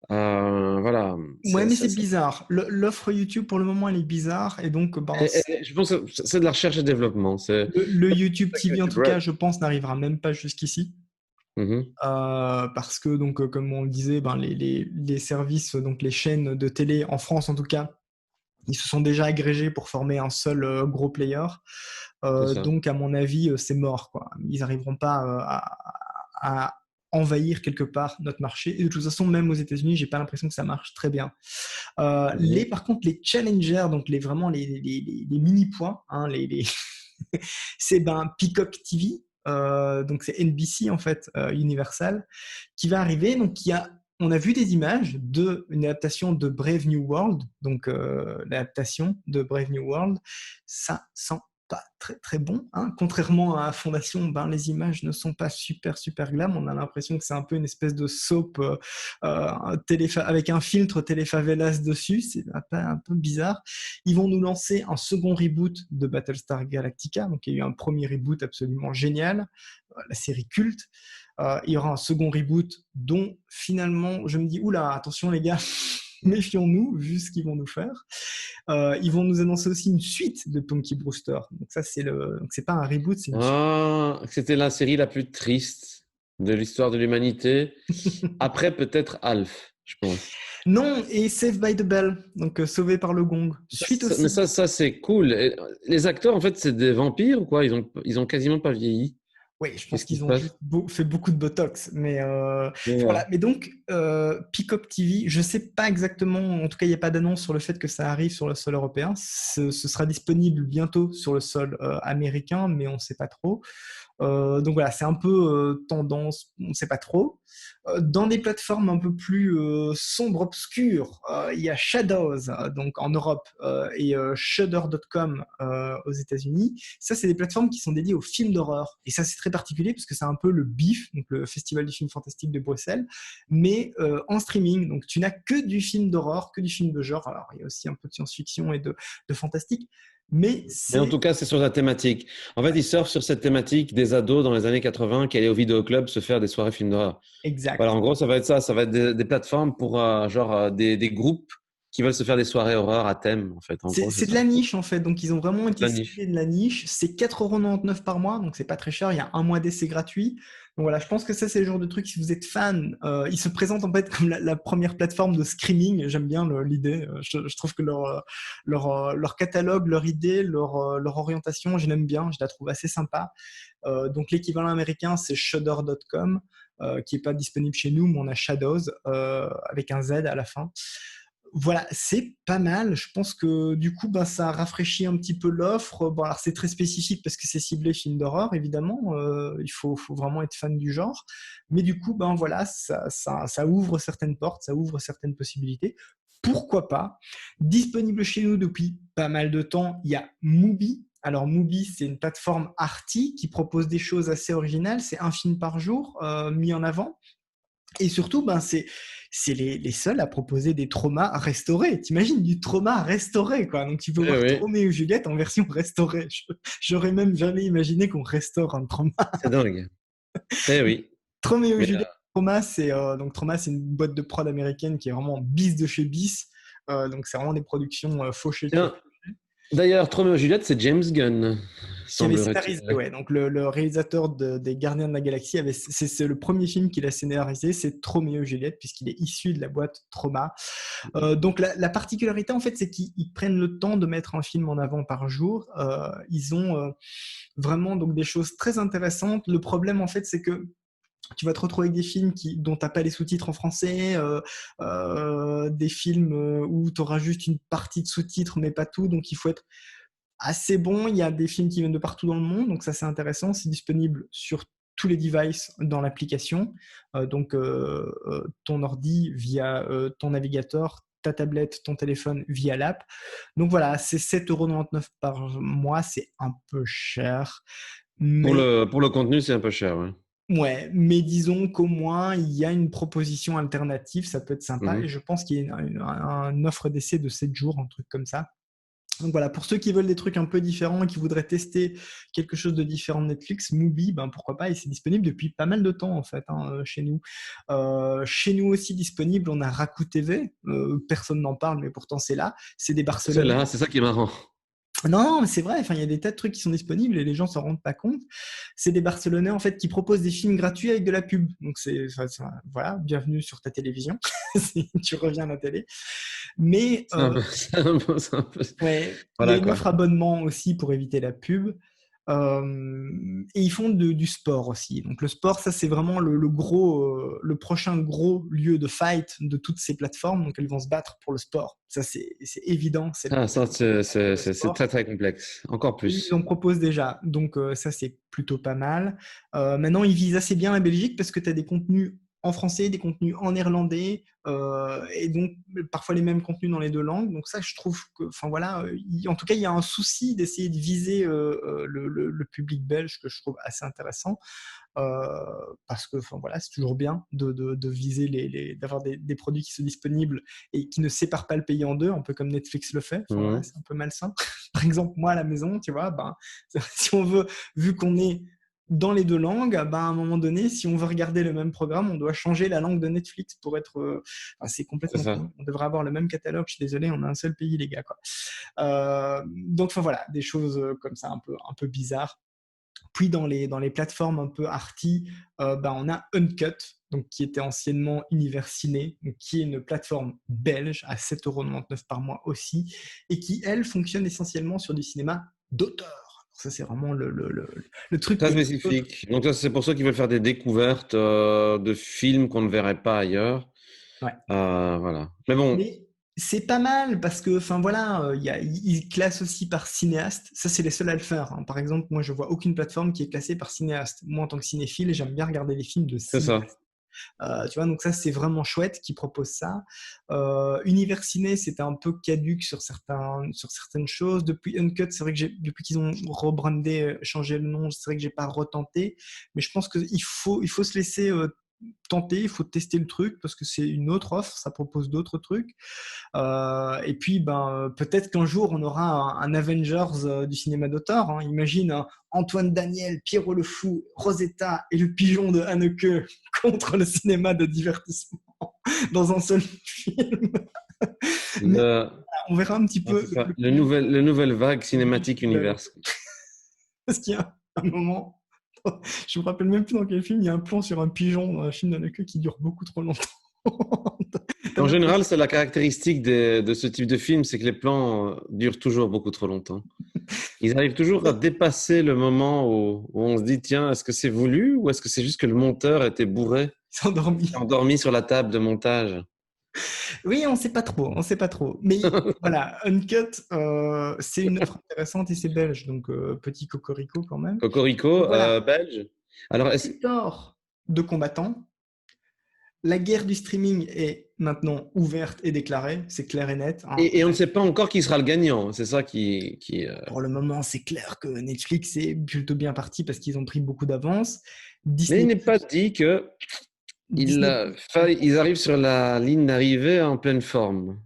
voilà. Ouais, mais c'est bizarre. L'offre YouTube, pour le moment, elle est bizarre, et donc, ben, Je pense que c'est de la recherche et développement. C'est le YouTube avec TV, en YouTube tout cas, Red. je pense, n'arrivera même pas jusqu'ici. Mhm. Parce que, donc, comme on le disait, ben, les services, donc les chaînes de télé, en France en tout cas, ils se sont déjà agrégés pour former un seul gros player. C'est ça. Donc, à mon avis, c'est mort, quoi. Ils n'arriveront pas à envahir quelque part notre marché. Et de toute façon, même aux États-Unis, j'ai pas l'impression que ça marche très bien. Mhm. Par contre, les challengers, donc vraiment les mini-points, hein, c'est ben, Peacock TV, donc c'est NBC en fait, Universal, qui va arriver. Donc on a vu des images d'une adaptation de Brave New World, donc l'adaptation de Brave New World. Ça sent pas très très bon, hein. Contrairement à Fondation, ben, les images ne sont pas super super glam. On a l'impression que c'est un peu une espèce de soap avec un filtre téléfavelas dessus. C'est un peu bizarre. Ils vont nous lancer un second reboot de Battlestar Galactica. Donc il y a eu un premier reboot absolument génial, la série culte. Il y aura un second reboot dont finalement je me dis oula, attention les gars, méfions-nous vu ce qu'ils vont nous faire. Ils vont nous annoncer aussi une suite de Punky Brewster. Donc ça c'est pas un reboot, c'est une suite. Ah, c'était la série la plus triste de l'histoire de l'humanité. Après, peut-être Alf, je pense. Non, et Saved by the Bell, donc Sauvé par le gong. Suite Mais aussi. ça c'est cool. Et les acteurs, en fait, c'est des vampires ou quoi? Ils ont quasiment pas vieilli. Oui, je pense Qu'est-ce qui se qu'ils ont passe? juste fait beaucoup de Botox. Mais voilà. Ouais. Mais donc, Peacock TV, je ne sais pas exactement, en tout cas, il n'y a pas d'annonce sur le fait que ça arrive sur le sol européen. Ce sera disponible bientôt sur le sol américain, mais on ne sait pas trop. Donc voilà, c'est un peu tendance, on ne sait pas trop. Dans des plateformes un peu plus sombres, obscures, il y a Shadows, donc en Europe, et Shudder.com aux États-Unis. Ça, c'est des plateformes qui sont dédiées aux films d'horreur. Et ça, c'est très particulier parce que c'est un peu le BIF, donc le Festival du film fantastique de Bruxelles, mais en streaming. Donc tu n'as que du film d'horreur, que du film de genre. Alors, il y a aussi un peu de science-fiction et de fantastique. Mais Mais en c'est tout cas, c'est sur la thématique. En fait, ils surfent sur cette thématique des ados dans les années 80 qui allaient au vidéoclub se faire des soirées films d'horreur. Voilà, exact. en gros, ça va être ça. Ça va être des plateformes pour des groupes qui veulent se faire des soirées horreur à thème, en fait. En gros, c'est C'est de ça. la niche en fait, donc ils ont vraiment été La niche. ciblés de la niche. C'est 4,99 € par mois, donc c'est pas très cher. Il y a un mois d'essai gratuit. Donc voilà, je pense que ça c'est le genre de truc. Si vous êtes fan, ils se présentent en fait comme la première plateforme de streaming. J'aime bien l'idée. Je trouve que leur catalogue, leur idée, leur orientation, je l'aime bien. Je la trouve assez sympa. Donc l'équivalent américain c'est Shudder.com, qui est pas disponible chez nous, mais on a Shadows avec un Z à la fin. Voilà, c'est pas mal. Je pense que du coup, ben, ça rafraîchit un petit peu l'offre. Bon, alors c'est très spécifique parce que c'est ciblé film d'horreur, évidemment. Il faut vraiment être fan du genre. Mais du coup, ben voilà, ça ouvre certaines portes, ça ouvre certaines possibilités. Pourquoi pas? Disponible chez nous depuis pas mal de temps, il y a Mubi. Alors Mubi, c'est une plateforme arty qui propose des choses assez originales. C'est un film par jour mis en avant. Et surtout, ben, c'est les seuls à proposer des traumas restaurés. T'imagines du trauma restauré, quoi. Donc, tu peux Eh voir oui, Roméo et Juliette en version restaurée. J'aurais même jamais imaginé qu'on restaure un trauma. c'est dingue. Eh oui. Roméo et Mais, Juliette, Trauma, c'est une boîte de prod américaine qui est vraiment bis de chez bis. Donc, c'est vraiment des productions fauchées de chez tiens, d'ailleurs, Romeo et Juliette, c'est James Gunn, qui avait semblerait-il. scénarisé, ouais. Donc le réalisateur des Gardiens de la Galaxie c'est le premier film qu'il a scénarisé, c'est Troméo et Juliette, puisqu'il est issu de la boîte Trauma. Donc la particularité en fait, c'est qu'ils prennent le temps de mettre un film en avant par jour. Ils ont vraiment donc des choses très intéressantes. Le problème en fait, c'est que tu vas te retrouver avec des films dont tu n'as pas les sous-titres en français, des films où tu auras juste une partie de sous-titres mais pas tout, donc il faut être assez bon. Il y a des films qui viennent de partout dans le monde, donc ça c'est intéressant. C'est disponible sur tous les devices dans l'application. Ton ordi via ton navigateur, ta tablette, ton téléphone via l'app. Donc voilà, c'est 7,99 € par mois, c'est un peu cher. Mais Pour le contenu, c'est un peu cher, ouais. ouais, mais disons qu'au moins il y a une proposition alternative, ça peut être sympa. Et Mhm. je pense qu'il y a une offre d'essai de 7 jours, un truc comme ça. Donc voilà, pour ceux qui veulent des trucs un peu différents et qui voudraient tester quelque chose de différent de Netflix, Mubi, ben pourquoi pas, et c'est disponible depuis pas mal de temps en fait chez nous. Chez nous aussi disponible, on a Raku TV, personne n'en parle, mais pourtant c'est là. C'est des C'est Barcelonais. là, c'est ça qui est marrant. Non, mais c'est vrai, enfin, il y a des tas de trucs qui sont disponibles et les gens s'en rendent pas compte. C'est des Barcelonais en fait qui proposent des films gratuits avec de la pub. Donc voilà, bienvenue sur ta télévision. Tu reviens à la télé. Mais C'est un peu, ouais, il y a Voilà une quoi. offre abonnement aussi pour éviter la pub. Et ils font du sport aussi. Donc le sport, ça c'est vraiment le prochain gros lieu de fight de toutes ces plateformes. Donc elles vont se battre pour le sport. Ça c'est évident, c'est le Ah, ça, pour le c'est sport. très très complexe. Encore Et ils en plus. proposent déjà. Donc ça, c'est plutôt pas mal. Maintenant, ils visent assez bien la Belgique parce que tu as des contenus en français, des contenus en néerlandais, et donc parfois les mêmes contenus dans les deux langues. Donc ça, je trouve que, enfin voilà, en tout cas, il y a un souci d'essayer de viser le public belge que je trouve assez intéressant. Parce que enfin, voilà, c'est toujours bien de viser d'avoir des produits qui sont disponibles et qui ne séparent pas le pays en deux, un peu comme Netflix le fait. Enfin, voilà, Mhm. c'est un peu malsain. Par exemple, moi à la maison, tu vois, ben, si on veut, vu qu'on est dans les deux langues, ben, à un moment donné, si on veut regarder le même programme, on doit changer la langue de Netflix pour être. Enfin, c'est C'est complètement ça. con. On devrait avoir le même catalogue. Je suis désolé, on a un seul pays, les gars. Quoi. Donc, enfin, voilà, des choses comme ça un peu bizarres. Puis dans les plateformes un peu arty, ben, on a Uncut, donc, qui était anciennement Univers Ciné, donc, qui est une plateforme belge à 7,99 € par mois aussi, et qui, elle, fonctionne essentiellement sur du cinéma d'auteur. Ça, c'est vraiment le truc Très que spécifique. Donc, ça, c'est pour ceux qui veulent faire des découvertes de films qu'on ne verrait pas ailleurs. ouais. Voilà. Mais bon, Mais c'est pas mal parce que, enfin voilà, ils classent aussi par cinéaste. Ça, c'est les seuls à le faire. Hein. Par exemple, moi, je vois aucune plateforme qui est classée par cinéaste. Moi, en tant que cinéphile, j'aime bien regarder les films de c'est ça. cinéaste. Tu vois, donc ça, c'est vraiment chouette qu'ils proposent ça. Univers Ciné, c'était un peu caduque sur certaines choses. Depuis Uncut, c'est vrai que depuis qu'ils ont rebrandé, changé le nom, c'est vrai que j'ai pas retenté. Mais je pense qu'il faut se laisser tenter, il faut tester le truc parce que c'est une autre offre, ça propose d'autres trucs. Et puis, ben, peut-être qu'un jour, on aura un Avengers du cinéma d'auteur. Hein. Imagine Antoine Daniel, Pierrot le Fou, Rosetta et le pigeon de Haneke contre le cinéma de divertissement dans un seul film. Mais Le, on verra un petit ouais, peu c'est ça. le plus Le nouvel vague Cinematic visuel. Universe. Parce qu'il y a un moment, je me rappelle même plus dans quel film, il y a un plan sur un pigeon dans un film de la queue qui dure beaucoup trop longtemps. T'as En même pas... général, c'est la caractéristique de ce type de film, c'est que les plans durent toujours beaucoup trop longtemps. Ils arrivent toujours à dépasser le moment où on se dit, tiens, est-ce que c'est voulu ou est-ce que c'est juste que le monteur était bourré, Il s'est endormi. endormi sur la table de montage? Oui, on sait pas trop, on sait pas trop. Mais voilà, Uncut, c'est une offre intéressante et c'est belge, donc petit cocorico quand même. Donc Cocorico, voilà, belge. Alors, pléthore de combattants. La guerre du streaming est maintenant ouverte et déclarée, c'est clair et net, hein. et on ne sait pas encore qui sera le gagnant. C'est ça Pour le moment, c'est clair que Netflix est plutôt bien parti parce qu'ils ont pris beaucoup d'avance. Mais il Disney+, n'est pas dit que Disney+, ils arrivent sur la ligne d'arrivée en pleine forme.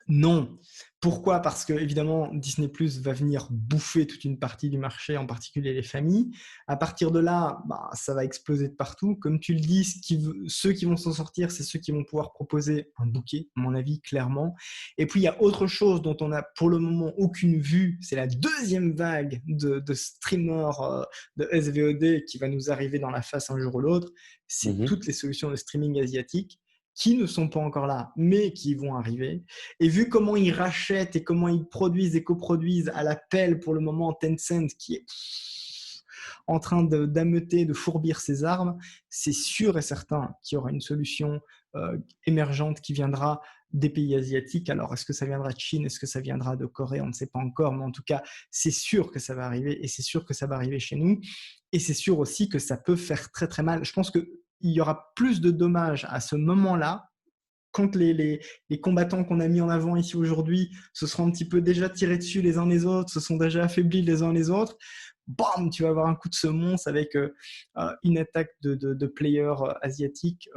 non. Pourquoi? Parce que évidemment Disney Plus va venir bouffer toute une partie du marché, en particulier les familles. À partir de là, bah, ça va exploser de partout. Comme tu le dis, ceux qui vont s'en sortir, c'est ceux qui vont pouvoir proposer un bouquet, à mon avis, clairement. Et puis il y a autre chose dont on n'a pour le moment aucune vue, c'est la deuxième vague de streamers de SVOD qui va nous arriver dans la face un jour ou l'autre. C'est Mhm. toutes les solutions de streaming asiatiques qui ne sont pas encore là, mais qui vont arriver. Et vu comment ils rachètent et comment ils produisent et coproduisent à l'appel pour le moment Tencent, qui est en train d'ameuter, de fourbir ses armes, c'est sûr et certain qu'il y aura une solution émergente qui viendra des pays asiatiques. Alors, est-ce que ça viendra de Chine? Est-ce que ça viendra de Corée? On ne sait pas encore, mais en tout cas, c'est sûr que ça va arriver et c'est sûr que ça va arriver chez nous. Et c'est sûr aussi que ça peut faire très très mal. Je pense qu'il y aura plus de dommages à ce moment-là quand les combattants qu'on a mis en avant ici aujourd'hui se seront un petit peu déjà tirés dessus les uns les autres, se sont déjà affaiblis les uns les autres, bam, tu vas avoir un coup de semonce avec une attaque de players asiatiques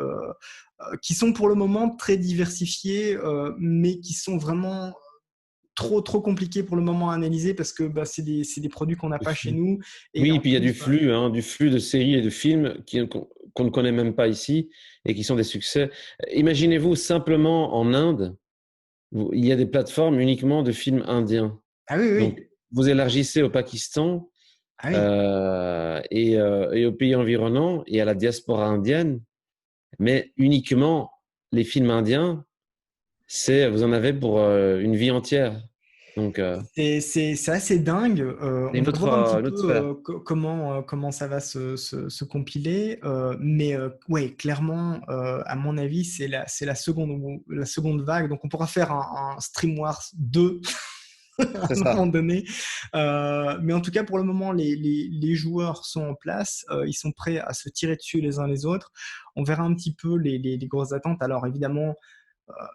qui sont pour le moment très diversifiés, mais qui sont vraiment trop compliqués pour le moment à analyser parce que bah, c'est des produits qu'on n'a pas chez nous. Et Oui, en puis il y a plus, bah, du flux de séries et de films qu'on ne connaît même pas ici et qui sont des succès. Imaginez-vous simplement en Inde, il y a des plateformes uniquement de films indiens. ah oui, Donc, oui, vous élargissez au Pakistan ah oui. et aux pays environnants et à la diaspora indienne, mais uniquement les films indiens, vous en avez pour une vie entière. Donc, C'est assez dingue. c'est On va voir un petit une autre peu sphère. comment ça va se compiler. Mais ouais, clairement, à mon avis, c'est la seconde vague. Donc, on pourra faire un Stream Wars 2 à C'est un moment ça. donné. Mais en tout cas, pour le moment, les joueurs sont en place. Ils sont prêts à se tirer dessus les uns les autres. On verra un petit peu les grosses attentes. Alors, évidemment,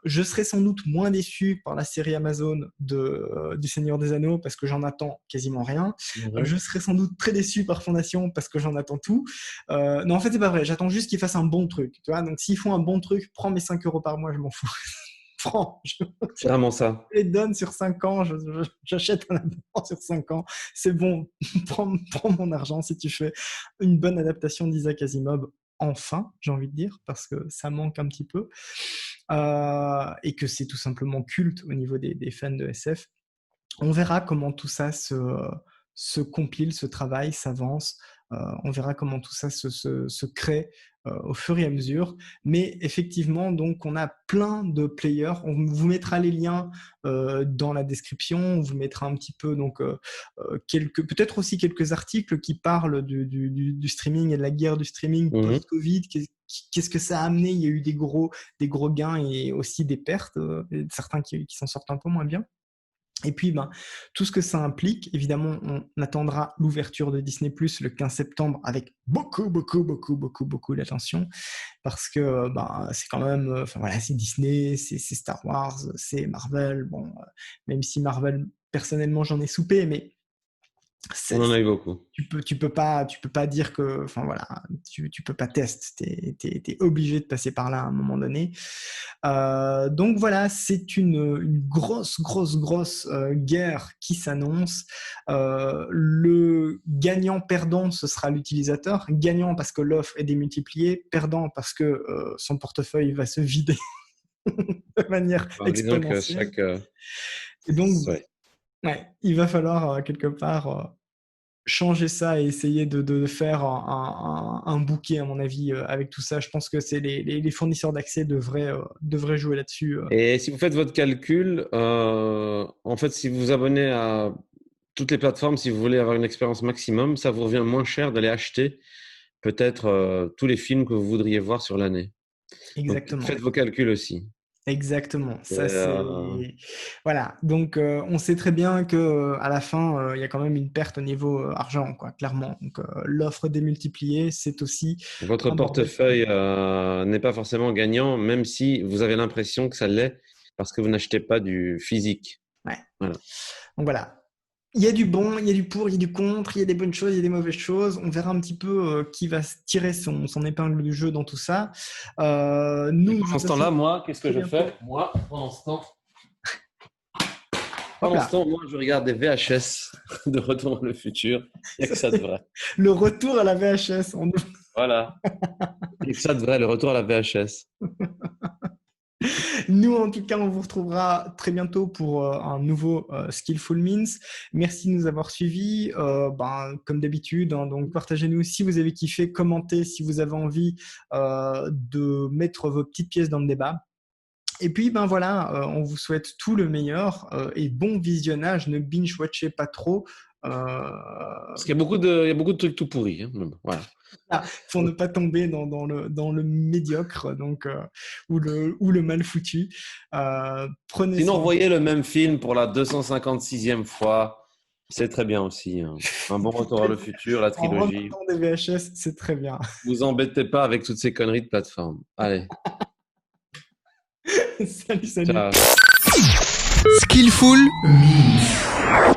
je serai sans doute moins déçu par la série Amazon du Seigneur des Anneaux parce que j'en attends quasiment rien. Mhm. Je serai sans doute très déçu par Fondation parce que j'en attends tout. Non, en fait, c'est pas vrai. J'attends juste qu'ils fassent un bon truc. Tu vois. Donc, s'ils font un bon truc, prends mes 5 euros par mois, je m'en fous. Prends, C'est vraiment ça. les donne sur 5 ans, j'achète un abonnement sur 5 ans. C'est bon, prends mon argent si tu fais une bonne adaptation d'Isaac Asimov. Enfin, j'ai envie de dire, parce que ça manque un petit peu. Et que c'est tout simplement culte au niveau des fans de SF. On verra comment tout ça se compile, se travaille, s'avance. On verra comment tout ça se crée au fur et à mesure. Mais effectivement, donc, on a plein de players. On vous mettra les liens dans la description. On vous mettra un petit peu, donc, peut-être aussi quelques articles qui parlent du streaming et de la guerre du streaming Mhm. post-Covid. Qu'est-ce que ça a amené? Il y a eu des gros gains et aussi des pertes, et certains qui s'en sortent un peu moins bien. Et puis, ben, tout ce que ça implique, évidemment, on attendra l'ouverture de Disney Plus le 15 septembre avec beaucoup d'attention parce que ben, c'est quand même, enfin voilà, c'est Disney, c'est Star Wars, c'est Marvel. Bon, même si Marvel, personnellement, j'en ai soupé, mais On c'est, en a eu beaucoup. tu peux pas dire que, enfin voilà, tu peux pas tester, t'es obligé de passer par là à un moment donné. Donc voilà, c'est une grosse guerre qui s'annonce. Le gagnant-perdant, ce sera l'utilisateur. Gagnant parce que l'offre est démultipliée, perdant parce que son portefeuille va se vider de manière Disons que exponentielle. Et donc, ouais. ouais, il va falloir quelque part changer ça et essayer de faire un bouquet, à mon avis, avec tout ça. Je pense que c'est les fournisseurs d'accès devraient jouer là-dessus. Et si vous faites votre calcul, en fait, si vous vous abonnez à toutes les plateformes, si vous voulez avoir une expérience maximum, ça vous revient moins cher d'aller acheter peut-être tous les films que vous voudriez voir sur l'année. Donc, Exactement. faites vos calculs aussi. Exactement, Et, ça c'est voilà, donc on sait très bien que à la fin, il y a quand même une perte au niveau, argent quoi, clairement. Donc l'offre démultipliée, c'est aussi votre un bordel. portefeuille n'est pas forcément gagnant, même si vous avez l'impression que ça l'est, parce que vous n'achetez pas du physique. Ouais, Voilà. donc voilà. Il y a du bon, il y a du pour, il y a du contre, il y a des bonnes choses, il y a des mauvaises choses. On verra un petit peu, qui va se tirer son épingle du jeu dans tout ça. Et Nous, je pendant vous ce temps-là, retrouve moi, qu'est-ce que très je bientôt. fais? Moi, Hop pendant ce là, temps, moi, je regarde des VHS de Retour vers le futur. Il n'y a que ça ça de c'est vrai. le retour à la VHS. Voilà. Il n'y a que ça de vrai, le retour à la VHS. Nous, en tout cas, on vous retrouvera très bientôt pour un nouveau Skillful Means. Merci de nous avoir suivis. Comme d'habitude, hein, donc partagez-nous si vous avez kiffé, commentez si vous avez envie de mettre vos petites pièces dans le débat. Et puis, ben voilà, on vous souhaite tout le meilleur et bon visionnage. Ne binge-watchez pas trop. Parce qu'il y a beaucoup de trucs tout pourris, hein. Mais bon, voilà. Pour ne pas tomber dans le médiocre donc, ou le mal foutu. Prenez Sinon, soin. revoyez le même film pour la 256e fois. C'est très bien aussi, hein. Un bon retour vers le futur, la En trilogie. remontant des VHS, c'est très bien. Vous embêtez pas avec toutes ces conneries de plateforme. Allez, Salut, salut. ciao. Skillful Means.